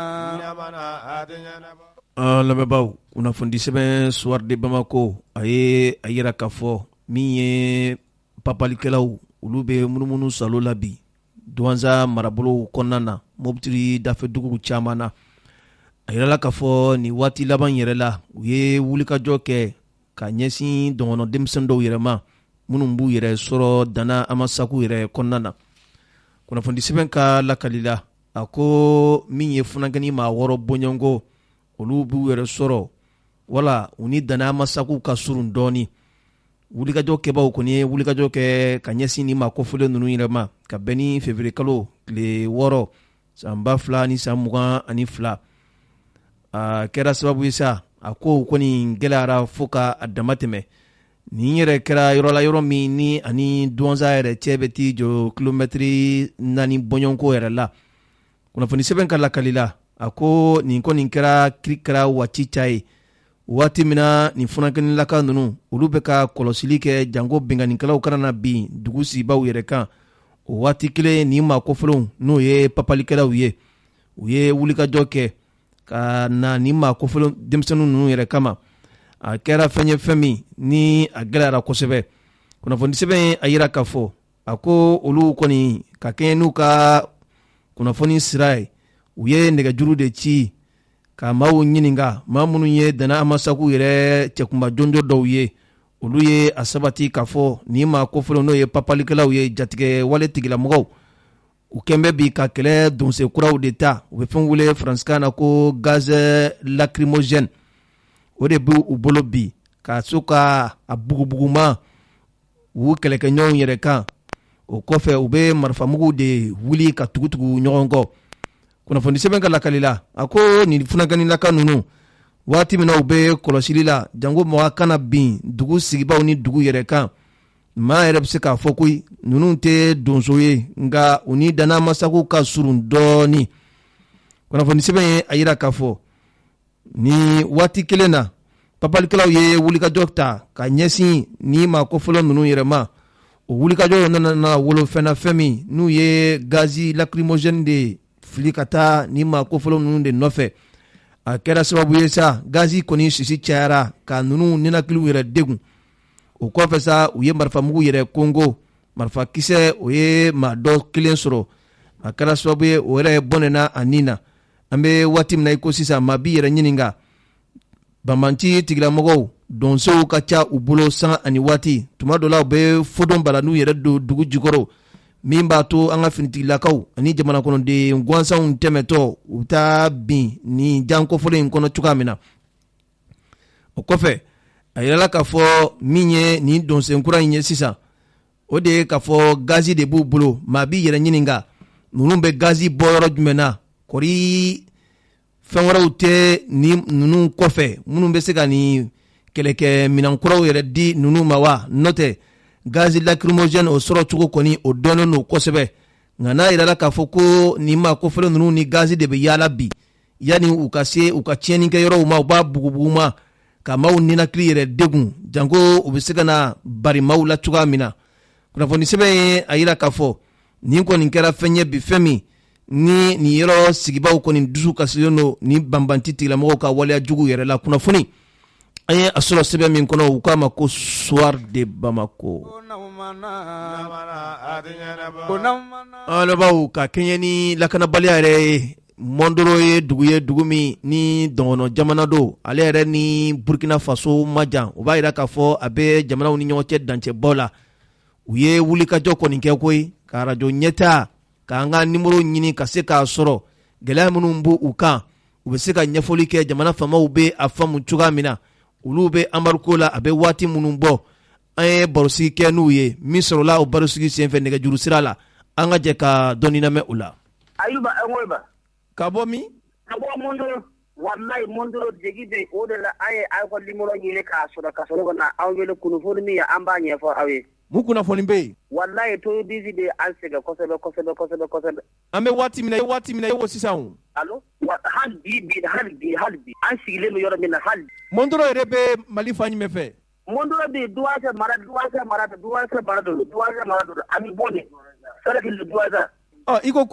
lamɛnbaaw kunnafoni sɛbɛn Soir de Bamako a ye a yira k'a fɔ min ye papalikɛlaw olu bɛ munumunu salo la bi Douanza marabolo kɔnɔna na Mopti dafe dugu caman na a yirala k'a fɔ ni waati laban yɛrɛ la u ye wulikajɔ kɛ ka ɲɛsin dɔngɔnɔ denmisɛn dɔw yɛrɛ ma minnu b'u yɛrɛ sɔrɔ Dana Amasaku yɛrɛ kɔnɔna na kunnafoni sɛbɛn ka lakalila a ko min ye funankɛni maa 6 bɔɲɔgɔnko olu b'u yɛrɛ sɔrɔ wala u ni Dana Amasaku ka surun dɔɔni wulikajɔ kɛbaw kɔni ye wulikajɔ kɛ ka ɲɛsin ni maa kɔfɔlen ninnu yɛrɛ ma ka bɛn ni février kalo tile 6 san 2000 ni san 22 a kɛra sababu ye sa a ko kɔni gɛlɛyara fo ka a dama tɛmɛ nin yɛrɛ kɛra yɔrɔ la yɔrɔ min ni ani Douanza yɛrɛ cɛ bɛ ti jɔ kilomɛtiri 4 bɔɲɔgɔnko yɛrɛ la kunnafoni sɛbɛn ka lakalila a ko nin kɔni kɛra kiri kɛra waati ca ye waati min na nin funankɛnilaka ninnu olu bɛ ka kɔlɔsili kɛ jango benganikɛlaw kana na bin dugu sigibaw yɛrɛ kan o waati kelen nin maa kɔfɛlenw n'o ye papalikɛlaw ye u ye wulikajɔ kɛ ka na nin maa kɔfɛlen denmisɛnninw ninnu yɛrɛ kama a kɛra fɛn ye fɛn min ni a gɛlɛyara kosɛbɛ kunnafoni sɛbɛn a yira k'a fɔ a ko olu kɔni ka kɛɲɛ n'u ka kunnafoni sira ye u ye nɛgɛjuru de ci ka maaw ɲininka maa minnu ye Dana Amasaku yɛrɛ cɛkunba jɔnjɔ dɔw ye olu ye a sabati k'a fɔ nin maa kɔfɛlenw n'o ye papalikɛlaw ye jatigɛ wale tigilamɔgɔw u kɛn bɛ bi ka kɛlɛ donsen kuraw de ta u bɛ fɛn wele faransikan na ko gaz lacrymogène o de b'u u bolo bi ka so ka a bugubuguma u kɛlɛkɛɲɔgɔnw yɛrɛ kan o kɔfɛ u bɛ marifamugu de wuli ka tugutugu ɲɔgɔn kɔ kunnafoni sɛbɛn ka lakalila a ko nin funankɛnilaka ninnu waati min na u bɛ kɔlɔsili la jango mɔgɔ kana bin dugu sigibaw ni dugu yɛrɛ kan maa yɛrɛ bɛ se k'a fɔ koyi ninnu tɛ donso ye nka u ni danna masago ka surun dɔɔni kunnafoni sɛbɛn ye a yira k'a fɔ ni waati kelen na papalikɛlaw ye wulikajɔ ta ka ɲɛsin ni maa kɔfɔlɔ ninnu yɛrɛ ma o wulikajɔ nana wolo fɛnna fɛn min n'u ye gazi lacrymogène de fili ka taa ni maa kɔfɔlɔ ninnu de nɔfɛ a kɛra sababu ye sa gazi kɔni sisi cayara ka ninnu ninakiliw yɛrɛ degun o kɔfɛ sa u ye marifamugu yɛrɛ kongo marifakisɛ o ye maa dɔ kelen sɔrɔ a kɛra sababu ye o yɛrɛ bɔnɛna a nin na an bɛ waati min na i ko sisan maa bi yɛrɛ ɲininka banbanci tigilamɔgɔw donsow ka ca u bolo san ani waati tuma dɔ la u bɛ fodon bala n'u yɛrɛ don dugu jukɔrɔ min b'a to an ka finitigilakaw ani jamana kɔnɔden gansanw tɛmɛtɔ u bɛ taa bin nin jankɔfɔlɔ in kɔnɔ cogoya min na o kɔfɛ a yirala k'a fɔ min ye nin donsenkura in ye sisan o de ye k'a fɔ gazi de b'u bolo maa b'i yɛrɛ ɲininka ninnu bɛ gazi bɔ yɔrɔ jumɛn na kɔri fɛn wɛrɛw tɛ ni ninnu kɔfɛ minnu bɛ se ka nin kɛlɛkɛ minɛnkuraw yɛrɛ di ninnu ma wa n'o tɛ gazi lacrymogène o sɔrɔ cogo kɔni o dɔnnen don kosɛbɛ nka n'a yirala k'a fɔ ko nin maa kɔfɛlen ninnu ni gazi de bɛ yaala bi yanni u ka se u ka tiɲɛnikɛ yɔrɔw ma u b'a bugubugu ma ka maaw ninakili yɛrɛ degun janko u bɛ se ka na bari maaw la cogoya min na kunnafoni sɛbɛn ye a yira k'a fɔ nin kɔni kɛra fɛn ye bi fɛn min ni nin yɔrɔ sigibaw kɔni dusu kasilen don ni banbanci tigilamɔgɔw ka waleya jugu yɛrɛ la kunnafoni an ye a sɔrɔ sɛbɛn min kɔnɔ u k'a ma ko soir de Bamako alɔbaw ka kɛɲɛ ni lakanabaliya yɛrɛ ye Mondoro ye dugu min ni dɔngɔnɔ jamana don ale yɛrɛ ni Burkina Faso ma jan u b'a yira k'a fɔ a bɛ jamanaw ni ɲɔgɔn cɛ dancɛbaw la u ye wulikajɔ kɔni kɛ koyi ka radio ɲɛta k'an ka nimero ɲini ka se k'a sɔrɔ gɛlɛya minnu b' u kan u bɛ se ka ɲɛfɔli kɛ jamana faamaw bɛ a faamu cogoya min na olu bɛ embargo la a bɛ waati minnu bɔ an ye barosigi kɛ n'u ye min sɔrɔla o barosigi senfɛ nɛgɛjuru sira la an ka jɛ ka dɔɔni lamɛn u la.
Ayuba Engoiba
ka bɔ min?
Ka bɔ Mondoro wallahi Mondoro jegi bɛ o de la an ye aw ka nimero ɲini k'a sɔrɔ ka sɔrɔ ka na aw wele kunnafoni min ye an b'a ɲɛfɔ aw ye.
Mun kunnafoni bɛ yen?
Wallahi to disi de an sɛgɛn kosɛbɛ.
An bɛ waati min na i ko sisan o.
Allo hali bi an sigilen bɛ yɔrɔ min na hali.
Mondoro yɛrɛ bɛ Mali fan jumɛn fɛ?
Mondoro bɛ Douala mara don an bɛ bɔ de sɛrɛkili Douala.
I ko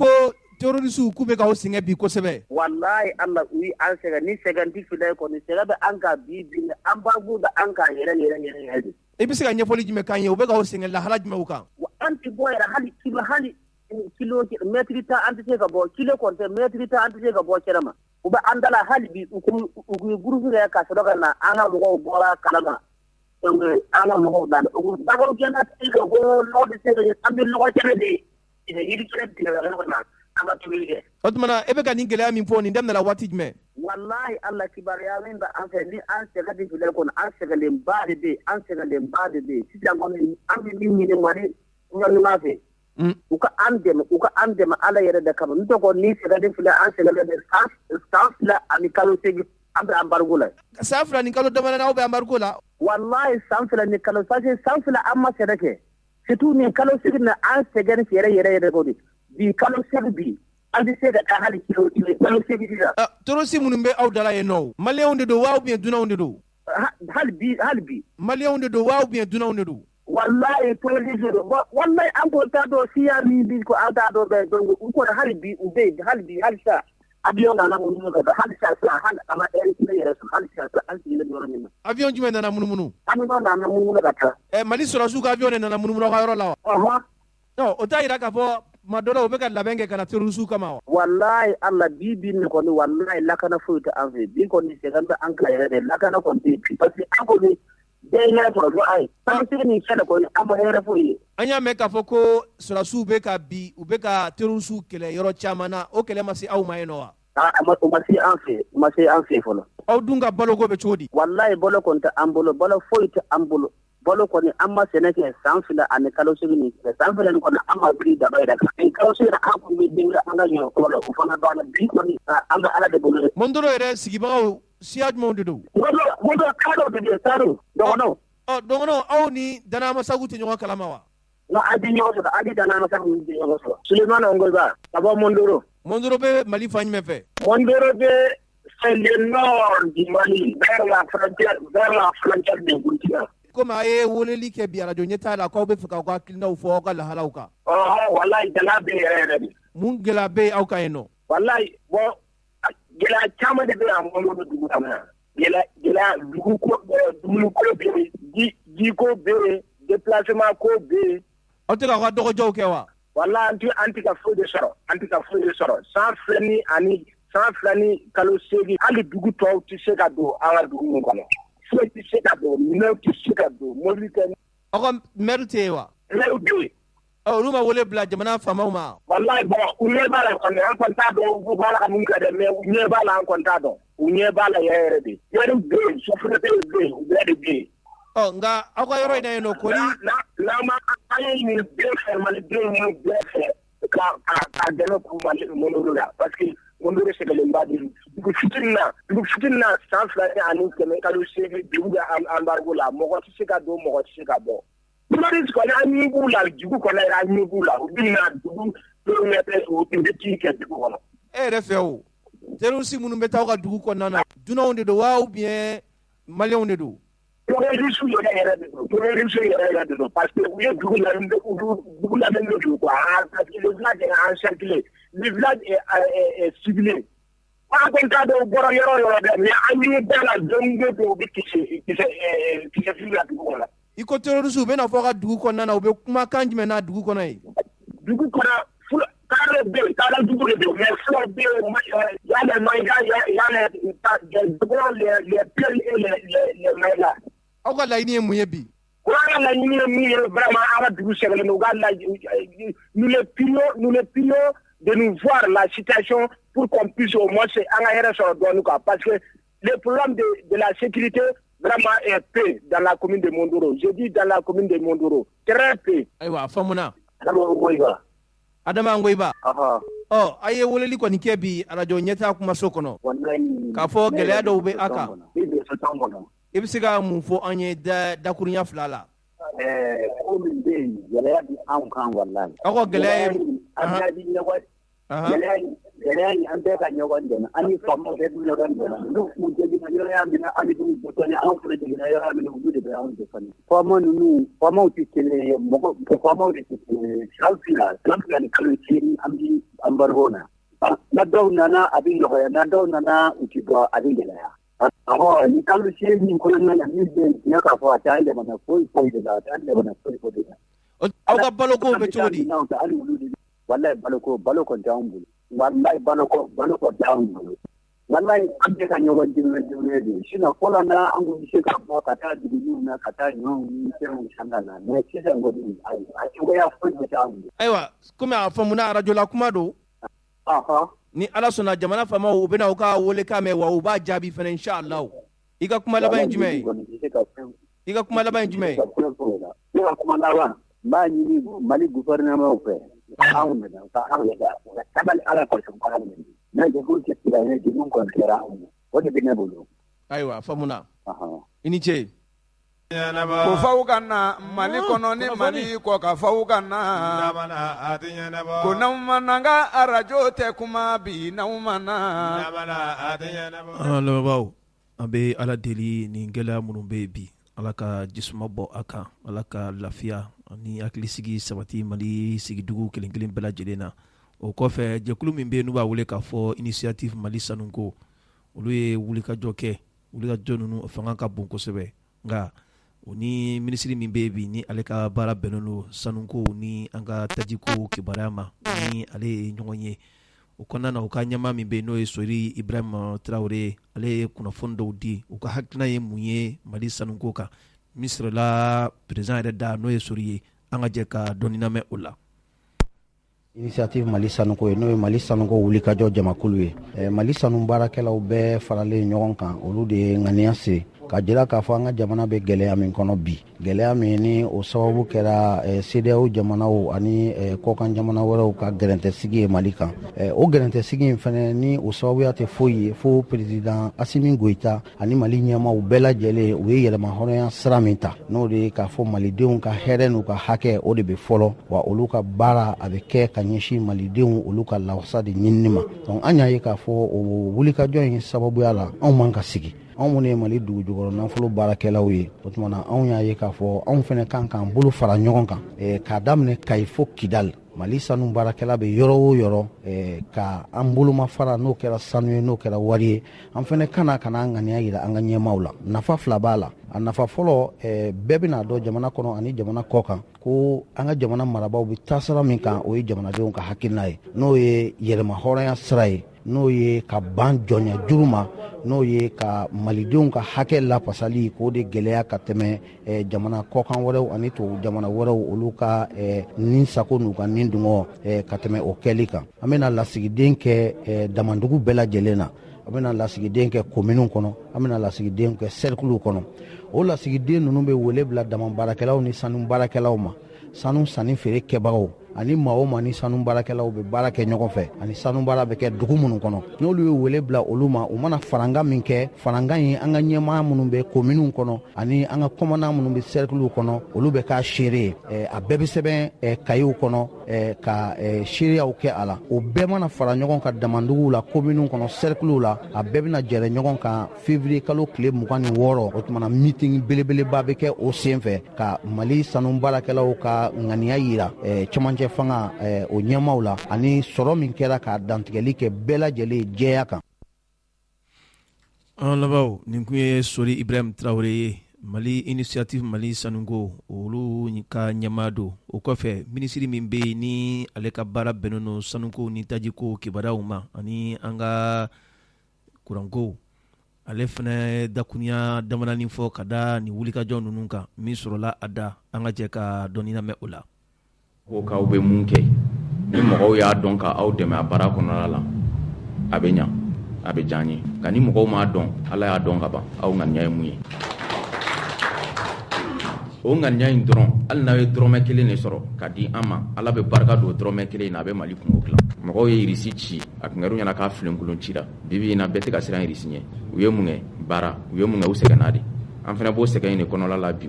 terroriste k'u bɛ k'aw sɛgɛn bi kosɛbɛ.
Wallahi Allah u yi an sɛgɛn ni sɛgɛn ti fila kɔni sɛgɛn bɛ an ka bi an b'a b'u da an ka yɛrɛ.
I bɛ se ka ɲɛfɔli jumɛn k'an ye u bɛ k'aw sɛgɛn lahala jumɛnw kan?
An ti bɔ yɛrɛ hali kilo mètre tan an tɛ se ka bɔ kilo kɔntɛ mètre tan an tɛ se ka bɔ kɛnɛ ma u bɛ an dala hali bi u ye groupe kɛ ka sɔrɔ ka na an ka mɔgɔw bɔra kalama donc an ka mɔgɔw nana u d'abord kɛnɛ tɛ ka ko nɔgɔ bɛ se ka an bɛ nɔgɔ kɛnɛ de yiri kɛnɛ tigɛ ka na an ka tobili kɛ.
O tumana e bɛ ka nin gɛlɛya min fɔ nin daminɛna waati jumɛn?
Wallahi Allah kibaruya min bɛ an fɛ ni an sɛgɛn di fili kɔnɔ an sɛgɛnlenba de bɛ yen sisan kɔni an bɛ min ɲini Mali gouvernement fɛ u ka an dɛmɛ Ala yɛrɛ de kama n'o tɛ ni sɛgɛn di fili an sɛgɛnlen bɛ san 2 ani kalo 8 an bɛ embargo la.
San 2 ni kalo damadɔ aw bɛ embargo la?
Wallahi san 2 ni kalo parce que san 2 an ma sɛnɛ kɛ surtout ni kalo 8 na an sɛgɛn yɛrɛ ko de bi kalo 7 bi an tɛ se ka taa hali kilo kalo 8 la.
Terroriste minnu bɛ aw dala yen nɔ maliyɛnw de don wa ou bien dunanw de don?
Hali bi
maliyɛnw de don wa ou bien dunanw de don?
Wallahi terroriste don wallahi an ko t'a dɔn siya min bi ko an t'a dɔn bɛɛ donc u kɔni hali bi u bɛ yen hali sa avion nana munumunu ka taa hali sa hali a ma heure kelen yɛrɛ sɔrɔ hali sa an sigilen bɛ yɔrɔ min na.
Avion jumɛn nana munumunu?
Avion nana munumunu ka taa.
Mali sɔrɔsiw ka avion de nana munumunu aw ka yɔrɔ la wa? O t'a yira k'a fɔ ma dɔ la u bɛ ka labɛn kɛ ka na terroriste kama wa?
Wallahi Allah bi ne kɔni wallahi lakana foyi tɛ an fɛ bi kɔni sɛgɛn bɛ an kan yɛrɛ de lakana kɔni tɛ yen parce que an kɔni bɛɛ yɛrɛ sɔrɔ dɔrɔn a ye tamasigi ni fɛn de kɔni an ma hɛrɛ foyi ye.
An y'a mɛn k'a fɔ ko sɔrɔsiw bɛ ka bi u bɛ ka terroriste kɛlɛ yɔrɔ caman na o kɛlɛ ma se aw ma yen nɔ wa?
O ma se an fɛ fɔlɔ.
Aw dun ka baloko bɛ cogo di?
Wallahi balo kɔni tɛ an bolo balo foyi tɛ an bolo. Balo kɔni an ma sɛnɛ kɛ san 2 ani kalo 8 ni san 2 kɔni an ma biri daba yɛrɛ kan kalo 8 an kun bɛ den an ka ɲɔ kɔrɔ la o fana banna bi kɔni an bɛ Ala de bolo.
Mondoro yɛrɛ sigibagaw siya jumɛnw de don?
Mondo kado de taro. Dogono.
Dogono aw ni Dana Masagu tɛ ɲɔgɔn kalama wa?
Non, adi ɲɔgɔn sɔrɔ, adi Dana Masagu tɛ ɲɔgɔn sɔrɔ. Suleiman Ongoiba, ka bɔ Mondoro.
Mondoro bɛ Mali fan jumɛn fɛ?
Mondoro bɛ c'est le nord du Mali, vers la frontière de Burkina.
Comme a ye weleli kɛ bi radio ɲɛtaa la k'aw bɛ fɛ k'aw ka hakilinaw fɔ aw ka lahalaw kan.
Wallahi gɛlɛya bɛ yɛrɛ yɛrɛ de.
Mun gɛlɛya bɛ aw kan yen nɔ?
Wallahi bon gɛlɛya caman de bɛ yan Mondoro dugu kɔnɔ. Gɛlɛya dumuni ko bɛ yen, jiko bɛ yen, déplacement ko bɛ yen.
Aw tɛ k'aw ka dɔgɔjɔw kɛ wa?
Wallahi an tɛ ka foyi de sɔrɔ, san fila ni kalo 8 hali dugu tɔw tɛ se ka don an ka dugu min kɔnɔ. Foyi tɛ se ka don, minɛnw tɛ se ka don, mobili tɛ.
Aw ka maire tɛ yen wa?
Maire bɛ yen.
Olu ma wele bila jamana faamaw ma?
Wallahi bon u ɲɛ b'a la kɔni, an kɔni t'a dɔn u b'a la ka mun kɛ dɛ, mais u ɲɛ b'a la an kɔni t'a dɔn. U ɲɛ b'a la yɛrɛ de. Maire bɛ yen, sous-préfet bɛ yen, u bɛɛ de bɛ yen.
Nka aw ka yɔrɔ in na yen nɔ kori.
N'an ma an ye nin bɛɛ fɛ Malidenw ye bɛɛ fɛ ka dɛmɛ k'u Mondoro la parce que Mondoro sɛgɛnlenba de dugu fitinin na san 2 ani kɛmɛ kalo 8 dugu bɛ embargo la, mɔgɔ tɛ se ka don, mɔgɔ tɛ se ka bɔ. Journaliste kɔni an ɲɛ b'u la, dugu kɔnɔ yɛrɛ an ɲɛ b'u la, u bɛ na dugu kilomètre u bɛ ci kɛ dugu kɔnɔ.
E yɛrɛ fɛ o terroriste minnu bɛ taa aw ka dugu kɔnɔna na dunanw de don wa ou bien maliyɛnw de don?
Terroriste yɛrɛ de don parce que u ye dugu lamɛn de don quoi, parce que le village est encerclé, le village est ciblé. An kɔni t'a dɔn u bɔra yɔrɔ dɛ, mais an ɲɛ bɛɛ la dɔɔni de don u bɛ kisɛ fili la dugu kɔnɔ.
I ko terroriste u bɛ na fɔ aw ka dugu kɔnɔna na u bɛ kumakan jumɛn na dugu kɔnɔ yen?
Dugu kɔnɔ cadre bɛ yen, cadre dugu de don, mais fulaw bɛ yen, il y a les maïgas, il y a les pelles et les maïgas.
Aw ka laɲini ye mun ye bi?
Ko an ka laɲini ye min ye vraiment an ka dugu sɛgɛnnen don, u ka nous les prions de nous voir la situation pour qu'on puisse au moins an ka hɛrɛ sɔrɔ dɔɔni quoi, parce que le problème de la sécurité vraiment est peu dans la commune de Mondoro. Je dis dans la commune de Mondoro, très peu.
Ayiwa, faamuna.
Adama
Ngoiba. A ye weleli kɔni kɛ bi radio ɲɛtaa kumaso kɔnɔ k'a fɔ gɛlɛya dɔw bɛ a kan. I bɛ se ka mun fɔ an ye dakurunya 2 la?
Ko min bɛ yen gɛlɛya bɛ anw kan wallahi.
Aw ka gɛlɛya ye
gɛlɛya in an bɛɛ ka ɲɔgɔn dɛmɛ, an ni faamaw bɛɛ bɛ ɲɔgɔn dɛmɛ. N'u jiginna yɔrɔ min na an bɛ dɛmɛ, anw fana jiginna yɔrɔ min na olu de bɛ anw dɛmɛ. Faamaw tɛ kelen ye, faamaw de tɛ kelen ye. San fila ni kalo 8 an bɛ embargo na. Na dɔw nana a bɛ nɔgɔya, na dɔw nana u tɛ bɔ a bɛ gɛlɛya. Ni kalo 8 min kɔnɔna na min bɛ yen k'a fɔ a tɛ an dɛmɛ foyi de la, a tɛ an dɛmɛ foyi de la.
Aw ka baloko bɛ cogo di?
Wallahi balo kɔni t'anw bolo. Wallahi balo kɔni t'anw bolo. Wallahi an bɛ ka ɲɔgɔn dɛmɛ de. Sinon fɔlɔ na an kun bɛ se ka bɔ ka taa duguw na ka taa ɲɔw ni fɛnw san ka na, mais sisan kɔni a cogoya foyi tɛ t'anw bolo.
Ayiwa, komi a faamuna radio la kuma don. Ni Ala sɔnna jamana faamaw u bɛna u ka welekan mɛn wa u b'a jaabi fana inshallah. I ka kuma laban ye jumɛn ye? Ne ka kuma laban n b'a ɲini Mali gouvernement fɛ anw minɛ ka anw yɛrɛ ka sabali Ala kɔsɔn baara min na jɛkulu tɛ sira ye jɛkulu kɔni kɛra anw ye o de bɛ ne bolo. Ayiwa, faamuna. I ni ce.
Ko faw ka na Mali kɔnɔ ni Mali kɔ ka faw ka na, ko n'aw ma na n ka arajo tɛ kuma bi n'aw ma na.
Lamɛnbaaw, an bɛ Ala deli nin gɛlɛya minnu bɛ yen bi, Ala ka jisuma bɔ a kan, Ala ka lafiya ani hakilisigi sabati Mali sigidugu kelen kelen bɛɛ lajɛlen na. O kɔfɛ jɛkulu min bɛ yen n'u b'a wele k'a fɔ initiative Mali sanuko, olu ye wulikajɔ kɛ, wulikajɔ ninnu fanga ka bon kosɛbɛ, nka o ni minisiri min bɛ yen bi ni ale ka baara bɛnnen don sanuko ni an ka tajiko kibaruya ma, ni ale ye ɲɔgɔn ye. O kɔnɔna na u ka ɲɛmaa min bɛ yen n'o ye Sori Ibrahima Traoré, ale ye kunnafoni dɔw di, u ka hakilina ye mun ye Mali sanuko kan. Ministre la président yɛrɛ da n'o ye Sori ye, an ka jɛ ka dɔɔni lamɛn o la.
Initiative Mali sanuko ye n'o ye Mali sanuko wulikajɔ jamakulu ye. Mali sanu baarakɛlaw bɛɛ faralen ɲɔgɔn kan, olu de ye ŋaniya se ka jira k'a fɔ an ka jamana bɛ gɛlɛya min kɔnɔ bi gɛlɛya min ni o sababu kɛra CEDEAO jamanaw ani kɔkan jamana wɛrɛw ka gɛrɛntɛsigi ye Mali kan o gɛrɛntɛsigi in fɛnɛ ni o sababuya tɛ foyi ye fo président Assimi Goïta ani Mali ɲɛmaw bɛɛ lajɛlen u ye yɛlɛma hɔrɔnya sira min ta n'o de ye k'a fɔ malidenw ka hɛrɛ n'u ka hakɛ o de bɛ fɔlɔ wa olu ka baara a bɛ kɛ ka ɲɛsin malidenw olu ka lawasa de ɲinini ma donc an y'a ye k'a fɔ o wulikajɔ in sababuya la anw man ka sigi anw minnu ye Mali dugu jukɔrɔ nafolo baarakɛlaw ye o tuma na anw y'a ye k'a fɔ anw fɛnɛ kan k'an bolo fara ɲɔgɔn kan k'a daminɛ Kayi fo Kidali Mali sanu baarakɛla bɛ yɔrɔ o yɔrɔ ka an boloma fara n'o kɛra sanu ye n'o kɛra wari ye an fɛnɛ kana an ŋaniya yira an ka ɲɛmaaw la nafa fila b'a la a nafa fɔlɔ bɛɛ bɛna dɔn jamana kɔnɔ ani jamana kɔ kan ko an ka jamana marabaaw bɛ taasira min kan o ye jamanadenw ka hakilina ye n'o ye yɛlɛma hɔrɔnya sira ye n'o ye ka ban jɔnya juru ma n'o ye ka malidenw ka hakɛ lapasali k'o de gɛlɛya ka tɛmɛ jamana kɔkan wɛrɛw ani tubabu jamana wɛrɛw olu ka nin sago n'u ka nin dungɔ ka tɛmɛ o kɛli kan an bɛna lasigiden kɛ damandugu bɛɛ lajɛlen na an bɛna lasigiden kɛ kominiw kɔnɔ an bɛna lasigiden kɛ sɛrikuluw kɔnɔ o lasigiden ninnu bɛ wele bila dama baarakɛlaw ni sanu baarakɛlaw ma sanu sanni feere kɛbagaw ani maa o maa ni sanu baarakɛlaw bɛ baara kɛ ɲɔgɔn fɛ ani sanu baara bɛ kɛ dugu minnu kɔnɔ n'olu ye wele bila olu ma u mana faranga min kɛ faranga in an ka ɲɛmaa minnu bɛ kominiw kɔnɔ ani an ka kɔmana minnu bɛ sɛrikuluw kɔnɔ olu bɛ k'a seere a bɛɛ bɛ sɛbɛn kayiw kɔnɔ ka seereyaw kɛ a la o bɛɛ mana fara ɲɔgɔn kan damanduguw la kominiw kɔnɔ sɛrikuluw la a bɛɛ bɛna jɛrɛ ɲɔgɔn kan février kalo tile 26 o tumana meeting belebeleba bɛ kɛ o senfɛ ka Mali sanu baarakɛlaw ka ŋaniya yira cɛmancɛ fanga o ɲɛmaw la ani sɔrɔ min kɛra ka dantigɛli kɛ bɛɛ lajɛlen jɛya kan.
An labaw nin kun ye Sori Ibrahim Traoré ye Mali initiative Mali sanuko olu ka ɲɛmaa don o kɔfɛ minisiri min bɛ yen ni ale ka baara bɛnnen don sanuko ni tajiko kibaruyaw ma ani an ka kuranko ale fana dakuniya damananin fɔ ka da ni wulikajɔ ninnu kan min sɔrɔla a da an ka jɛ ka dɔɔni lamɛn o la.
ko k'aw bɛ mun kɛ ni mɔgɔw y'a dɔn k'aw dɛmɛ a baara kɔnɔna la a bɛ ɲa a bɛ diya n ye nka ni mɔgɔw m'a dɔn Ala y'a dɔn ka ban aw ŋaniya ye mun ye o ŋaniya in dɔrɔn hali n'aw ye dɔrɔmɛ kelen de sɔrɔ ka di an ma Ala bɛ barika don dɔrɔmɛ kelen in na a bɛ Mali kungo dilan mɔgɔw ye irisi ci a tun kɛra u ɲɛna k'a filenkolon cira bibi in na bɛɛ tɛ ka siran irisi ɲɛ u ye mun kɛ baara u ye mun kɛ u sɛgɛnna de an fana b'o sɛgɛn in de kɔnɔla la bi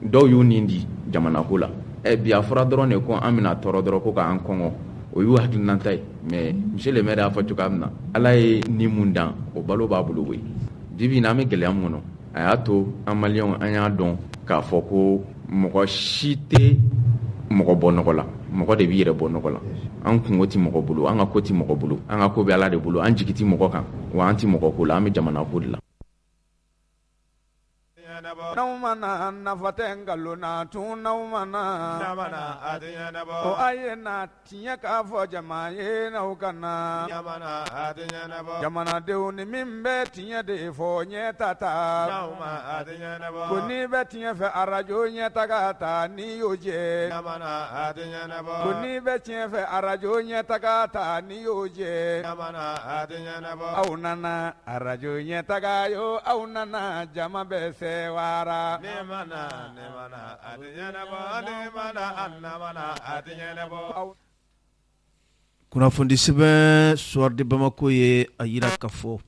dɔw y'u nin di jamanako la bi a fɔra dɔrɔn de ko an bɛna tɔɔrɔ dɔrɔn ko k'an kɔngɔ o y'u hakilinata ye mais monsieur le maire y'a fɔ cogoya min na Ala ye ni mun dan o balo b'a bolo koyi bibi in na an bɛ gɛlɛya mun kɔnɔ a y'a to an maliyɛnw an y'a dɔn k'a fɔ ko mɔgɔ si tɛ mɔgɔ bɔ nɔgɔ la mɔgɔ de b'i yɛrɛ bɔ nɔgɔ la an kungo tɛ mɔgɔ bolo an ka ko tɛ mɔgɔ bolo an ka ko bɛ Ala de bolo an jigi tɛ mɔgɔ kan wa an tɛ mɔgɔ ko la an bɛ jamana ko de la.
Naumana nafatengaluna tu naumana namana adiyanabo o ayena tinya ka fo jamaye na ukana yamana adiyanabo jamana deuni mimbe tinya de fo nyetata nauma adiyanabo kuni be tinya fe arajo nyetakata ni yoje namana adiyanabo kuni be tinya fe arajo nyetakata ni yoje namana adiyanabo aunana arajo nyetagayo aunana jama bese wara nemana annamana adiyanabo.
Kunnafoni sɛbɛn Soir de Bamako ye a yira k'a fɔ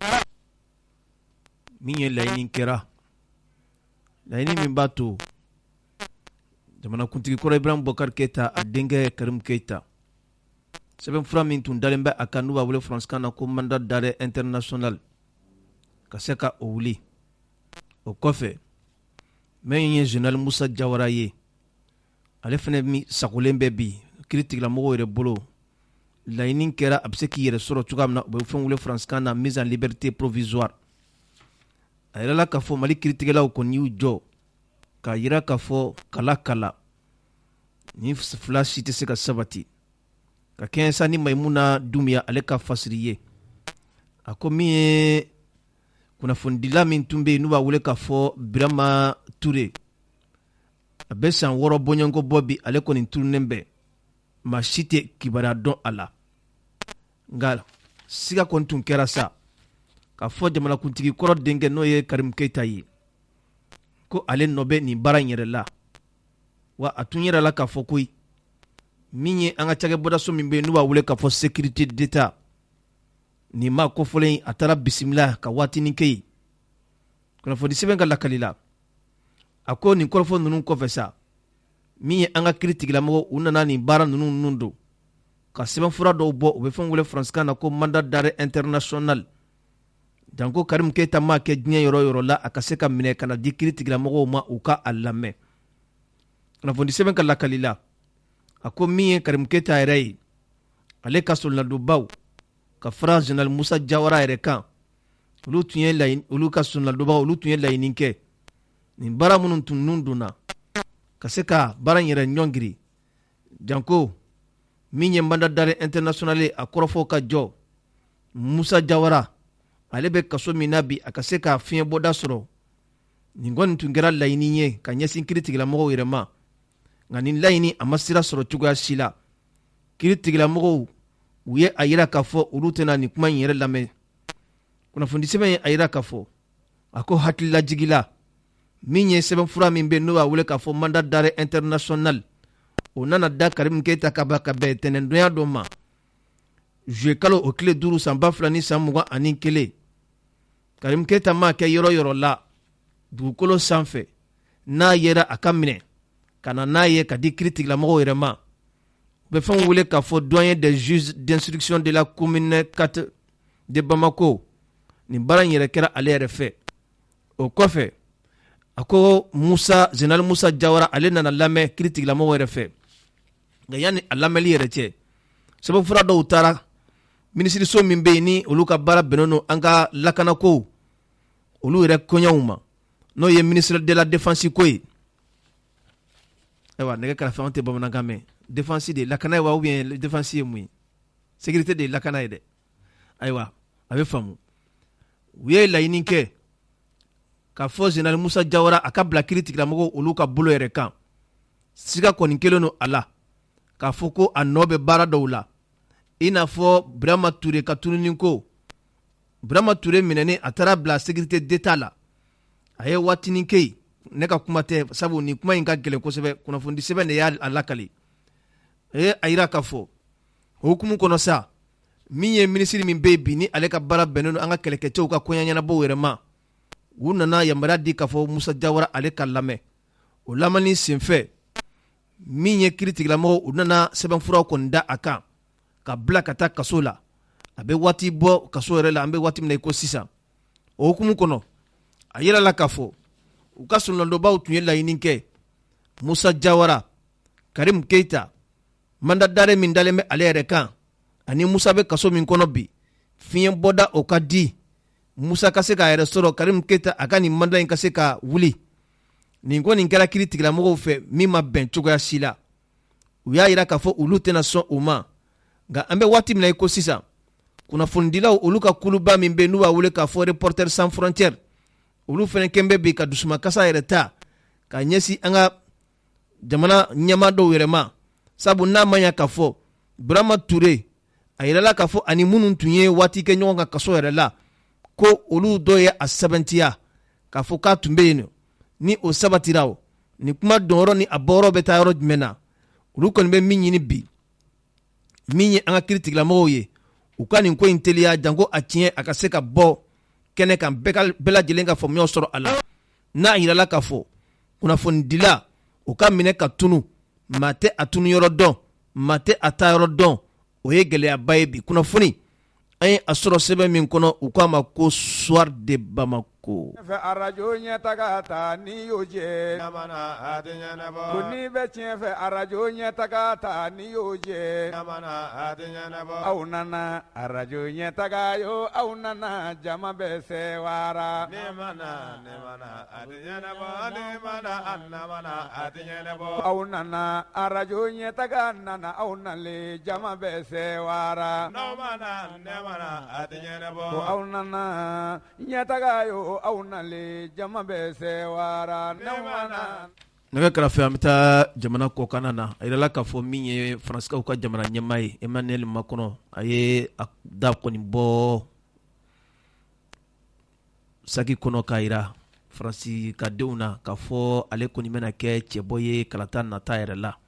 min ye laɲini kɛra laɲini min b'a to jamanakuntigi kɔrɔ Ibrahim Boubacar Keita a denkɛ Karim Keita sɛbɛnfura min tun dalen bɛ a kan n'u b'a wele faransikan na ko mandat d'arrêt international ka se ka o wuli o kɔfɛ min ye général Musa Jawara ye ale fana mi sagolen bɛ bi kiiri tigilamɔgɔw yɛrɛ bolo laɲini kɛra a bɛ se k'i yɛrɛ sɔrɔ cogoya min na u bɛ fɛn wele faransikan na mise en liberté provisoire a yɛrɛ la k'a fɔ Mali kiiritigɛlaw kɔni y'u jɔ k'a yira k'a fɔ kala ni fila si tɛ se ka sabati ka kɛɲɛ sa ni Mayimuna Dumiya ale ka fasiri ye a ko min ye kunnafonidila min tun bɛ yen n'u b'a wele k'a fɔ Birama Ture a bɛ san 6 bɔɲɔgɔnko bɔ bi ale kɔni turunnen bɛ maa si tɛ kibaruya dɔn a la nka siga kɔni tun kɛra sa k'a fɔ jamanakuntigi kɔrɔ denkɛ n'o ye Karim Keita ye ko ale nɔ bɛ nin baara in yɛrɛ la wa a tun yɛrɛ la k'a fɔ koyi min ye an ka cakɛbɔdaso min bɛ yen n'u b'a wele k'a fɔ sécurité d'état nin ma kofɔlen a taara bisimila ka waatinin kɛ yen kunnafoni sɛbɛn ka lakali la a ko nin kɔrɔfɔ ninnu kɔfɛ sa min ye an ka kiiri tigilamɔgɔ u nana nin baara ninnu don ka sɛbɛnfura dɔw bɔ u bɛ fɛn wele faransikan na ko mandat d'arrêt international janko Karim Keita ma kɛ diɲɛ yɔrɔ yɔrɔ la a ka se ka minɛ ka na di kiiri tigilamɔgɔw ma u ka a lamɛn kunnafoni sɛbɛn ka lakali la a ko min ye Karim Keita yɛrɛ ye ale ka soldats ka fara général Musa Jawara yɛrɛ kan olu ka soldats olu tun ye laɲini kɛ nin baara minnu tun nun donna ka se ka baara in yɛrɛ ɲɔngiri janko min ye mandat d'arrêt international a kɔrɔfɔ ka jɔ Musa Jawara ale bɛ kaso min na bi a ka se ka fiɲɛ bɔda sɔrɔ nin kɔni tun kɛra laɲini ye ka ɲɛsin kiiri tigilamɔgɔw yɛrɛ ma nka nin laɲini a ma sira sɔrɔ cogoya si la kiiri tigilamɔgɔw u ye a yira k'a fɔ olu tɛna nin kuma in yɛrɛ lamɛn kunnafoni sɛbɛn ye a yira k'a fɔ a ko hakililajigila min ye sɛbɛnfura min bɛ n'o b'a wele k'a fɔ mandat d'arrêt international o nana da Karim Keita ka bɛn tɛnɛndonya dɔ ma juillet kalo o tile 5 san 2021 Karim Keita ma kɛ yɔrɔ yɔrɔ la dugukolo sanfɛ n'a yera a ka minɛ ka na n'a ye ka di kiiri tigilamɔgɔw yɛrɛ ma u bɛ fɛn wele k'a fɔ doyen des juges d'instruction de la commune 4 de Bamako nin baara in yɛrɛ kɛra ale yɛrɛ fɛ o kɔfɛ a ko général Musa Jawara ale nana lamɛn kiiri tigilamɔgɔw yɛrɛ fɛ nka yanni a lamɛnli yɛrɛ cɛ sɛbɛnfura dɔw taara minisiriso min bɛ yen ni olu ka baara bɛnnen don an ka lakanako olu yɛrɛ kɔɲɔw ma n'o ye ministre de la défense ko ye ayiwa nɛgɛ kɛrɛfɛ an tɛ bamanankan mɛn défense de lakana ye wa ou bien défense ye mun ye sécurité de lakana ye dɛ ayiwa a bɛ faamu u ye laɲini kɛ k'a fɔ général Musa Jawara a ka bila kiiri tigilamɔgɔw olu ka bolo yɛrɛ kan siga kɔni kelen don a la k'a fɔ ko a nɔ bɛ baara dɔw la i n'a fɔ Birama Ture ka tununi ko Birama Ture minɛni a taara bila sécurité d'état la a ye waatinin kɛ yen ne ka kuma tɛ sabu nin kuma in ka gɛlɛn kosɛbɛ kunnafoni sɛbɛn de y'a lakali a ye a yira k'a fɔ o hukumu kɔnɔ sa min ye minisiri min bɛ yen bi ni ale ka baara bɛnnen don an ka kɛlɛkɛcɛw ka kɔɲɔ ɲɛnabɔw yɛrɛ ma u nana yamaruya di k'a fɔ Musa Jawara ale ka lamɛn o lamɛnni senfɛ min ye kiiri tigilamɔgɔw u nana sɛbɛnfuraw kɔni da a kan ka bila ka taa kaso la a bɛ waati bɔ kaso yɛrɛ la an bɛ waati min na i ko sisan o hukumu kɔnɔ a yira la k'a fɔ u ka soldats tun ye laɲini kɛ Musa Jawara Karim Keita mandat d'arrêt min dalen bɛ ale yɛrɛ kan ani Musa bɛ kaso min kɔnɔ bi fiɲɛ bɔda o ka di Musa ka se k'a yɛrɛ sɔrɔ Karim Keita a ka nin mandat in ka se ka wuli nin ko nin kɛra kiiri tigilamɔgɔw fɛ min ma bɛn cogoya si la u y'a yira k'a fɔ olu tɛna sɔn o ma nka an bɛ waati min na i ko sisan kunnafonidilaw olu ka kuluba min bɛ n'u b'a wele k'a fɔ Reporters sans frontières olu fana kɛn bɛ bi ka dusumakasa yɛrɛ ta ka ɲɛsin an ka jamana ɲɛmaa dɔw yɛrɛ ma sabu n'a ma ɲɛ k'a fɔ Birama Ture a yirala k'a fɔ ani minnu tun ye waati kɛ ɲɔgɔn kan kaso yɛrɛ la ko olu dɔw ye a sɛbɛntiya k'a fɔ k'a tun bɛ yen ni o sabatira o ni kuma dɔnyɔrɔ ni a bɔyɔrɔ bɛ taa yɔrɔ jumɛn na olu kɔni bɛ min ɲini bi min ye an ka kiiri tigilamɔgɔw ye u ka nin ko in teliya janko a tiɲɛ a ka se ka bɔ kɛnɛ kan bɛɛ lajɛlen ka faamuyaw sɔrɔ a la n'a yirala k'a fɔ kunnafonidila u ka minɛ ka tunu maa tɛ a tunu yɔrɔ dɔn maa tɛ a taa yɔrɔ dɔn o ye gɛlɛyaba ye bi kunnafoni an ye a sɔrɔ sɛbɛn min kɔnɔ u k'a ma ko soir de Bamako
arajo ɲɛtaga ta ni y'o jɛ ko n'i bɛ tiɲɛ fɛ arajo ɲɛtaga ta ni y'o jɛ aw nana arajo ɲɛtaga yo aw nana jama bɛ sɛwara aw nana arajo ɲɛtaga nana aw nalen jama bɛ sɛwara ko aw nana ɲɛtaga yo aw nale jama bɛ sɛwara
nɛgɛ kɛrɛfɛ an bɛ taa jamana kɔkan na a yirala k'a fɔ min ye faransiskaw ka jamana ɲɛmaa ye Emmanuel Macron a ye a da kɔni bɔ saki kɔnɔ k'a yira Faransi ka denw na k'a fɔ ale kɔni bɛna kɛ cɛbɔ ye kalata nata yɛrɛ la.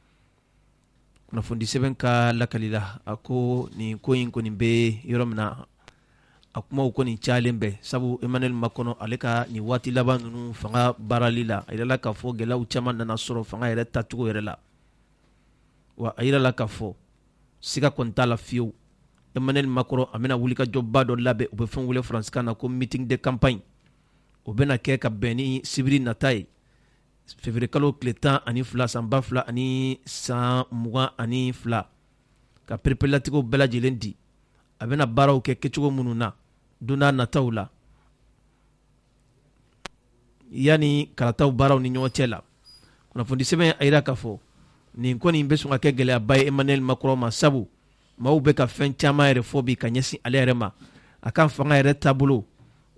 Kunnafoni sɛbɛn ka lakali la a ko nin ko in kɔni bɛ yɔrɔ min na a kumaw kɔni cayalen bɛ sabu Emmanuel Macron ale ka nin waati laban ninnu fanga baarali la a yirala k'a fɔ gɛlɛyaw caman nana sɔrɔ fanga yɛrɛ tacogo yɛrɛ la wa a yirala k'a fɔ siga kɔni t'a la fiyewu. Emmanuel Macron a bɛna wulikajɔba dɔ labɛn u bɛ fɛn wele faransikan na ko meeting de campagne o bɛna kɛ ka bɛn ni sibiri nata ye février kalo tile 12 san 2022 ka perepelatigiw bɛɛ lajɛlen di a bɛna baaraw kɛ kɛcogo minnu na don n'a nataw la yanni kalataw baaraw ni ɲɔgɔn cɛ la. Kunnafoni sɛbɛn a yira k'a fɔ nin kɔni bɛ sɔn ka kɛ gɛlɛyaba ye Emmanuel Macron ma sabu maaw bɛ ka fɛn caman yɛrɛ fɔ bi ka ɲɛsin ale yɛrɛ ma a ka fanga yɛrɛ taabolo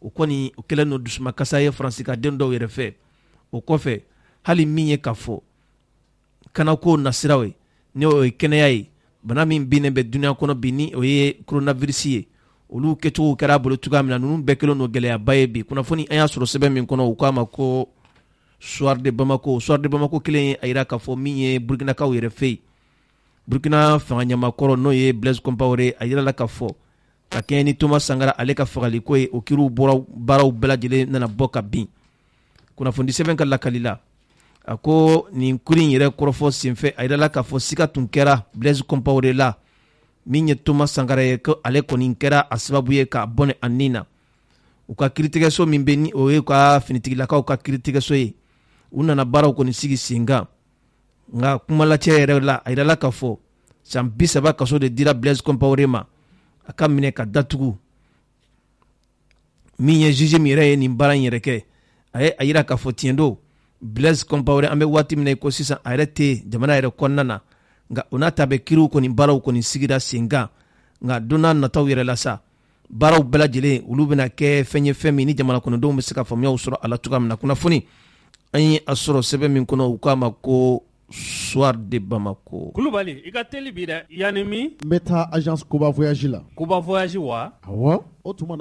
o kɔni o kɛlen don dusumakasa ye faransikan den dɔw yɛrɛ fɛ. O kɔfɛ hali min ye k'a fɔ kanako nasiraw ye ni o ye kɛnɛya ye bana min binnen bɛ duniya kɔnɔ bi ni o ye coronavirus ye olu kɛcogow kɛra a bolo cogoya min na ninnu bɛɛ kɛlen don gɛlɛyaba ye bi. Kunnafoni an y'a sɔrɔ sɛbɛn min kɔnɔ u k'a ma ko Soir de Bamako kelen ye a yira k'a fɔ min ye Burkinakaw yɛrɛ fɛ yen. Burkina fanga ɲamakɔrɔ n'o ye Blaise Compaoré a yirala k'a fɔ ka kɛɲɛ ni Thomas Sankara ale ka fagaliko ye o kiriw baaraw bɛɛ lajɛlen nana bɔ ka bin. Kunnafoni sɛbɛn ka lakali la a ko nin kuri in yɛrɛ kɔrɔfɔ senfɛ a yirala k'a fɔ siga tun kɛra Blaise Compaoré la min ye Thomas Sankara ye ko ale kɔni kɛra a sababu ye k'a bɔnɛ a nin na. U ka kiiritigɛso min bɛ ni o ye ka finitigilakaw ka kiiritigɛso ye u nana baaraw kɔni sigi sen kan nka kumalacɛ yɛrɛ la a yirala k'a fɔ san 30 kaso de dira Blaise Compaoré ma a ka minɛ ka datugu min ye juge min yɛrɛ ye nin baara in yɛrɛ kɛ a ye a yira k'a fɔ tiɲɛ don Blaise Compaoré an bɛ waati min na ko sisan a yɛrɛ tɛ jamana yɛrɛ kɔnɔna na nka o n'a ta bɛ kiiriw kɔni baaraw kɔni sigira sen kan nka don n'a nataw yɛrɛ la sa baaraw bɛɛ lajɛlen olu bɛna kɛ fɛn ye fɛn min ni jamana kɔnɔdenw bɛ se ka faamuyaw sɔrɔ a la cogoya min na. Kunnafoni an ye a sɔrɔ sɛbɛn min kɔnɔ u k'a ma ko Soir de Bamako.
Kulubali i ka teli bi dɛ yanni min
n bɛ taa agence Koba voyage la.
Koba voyage wa
awɔ o tuma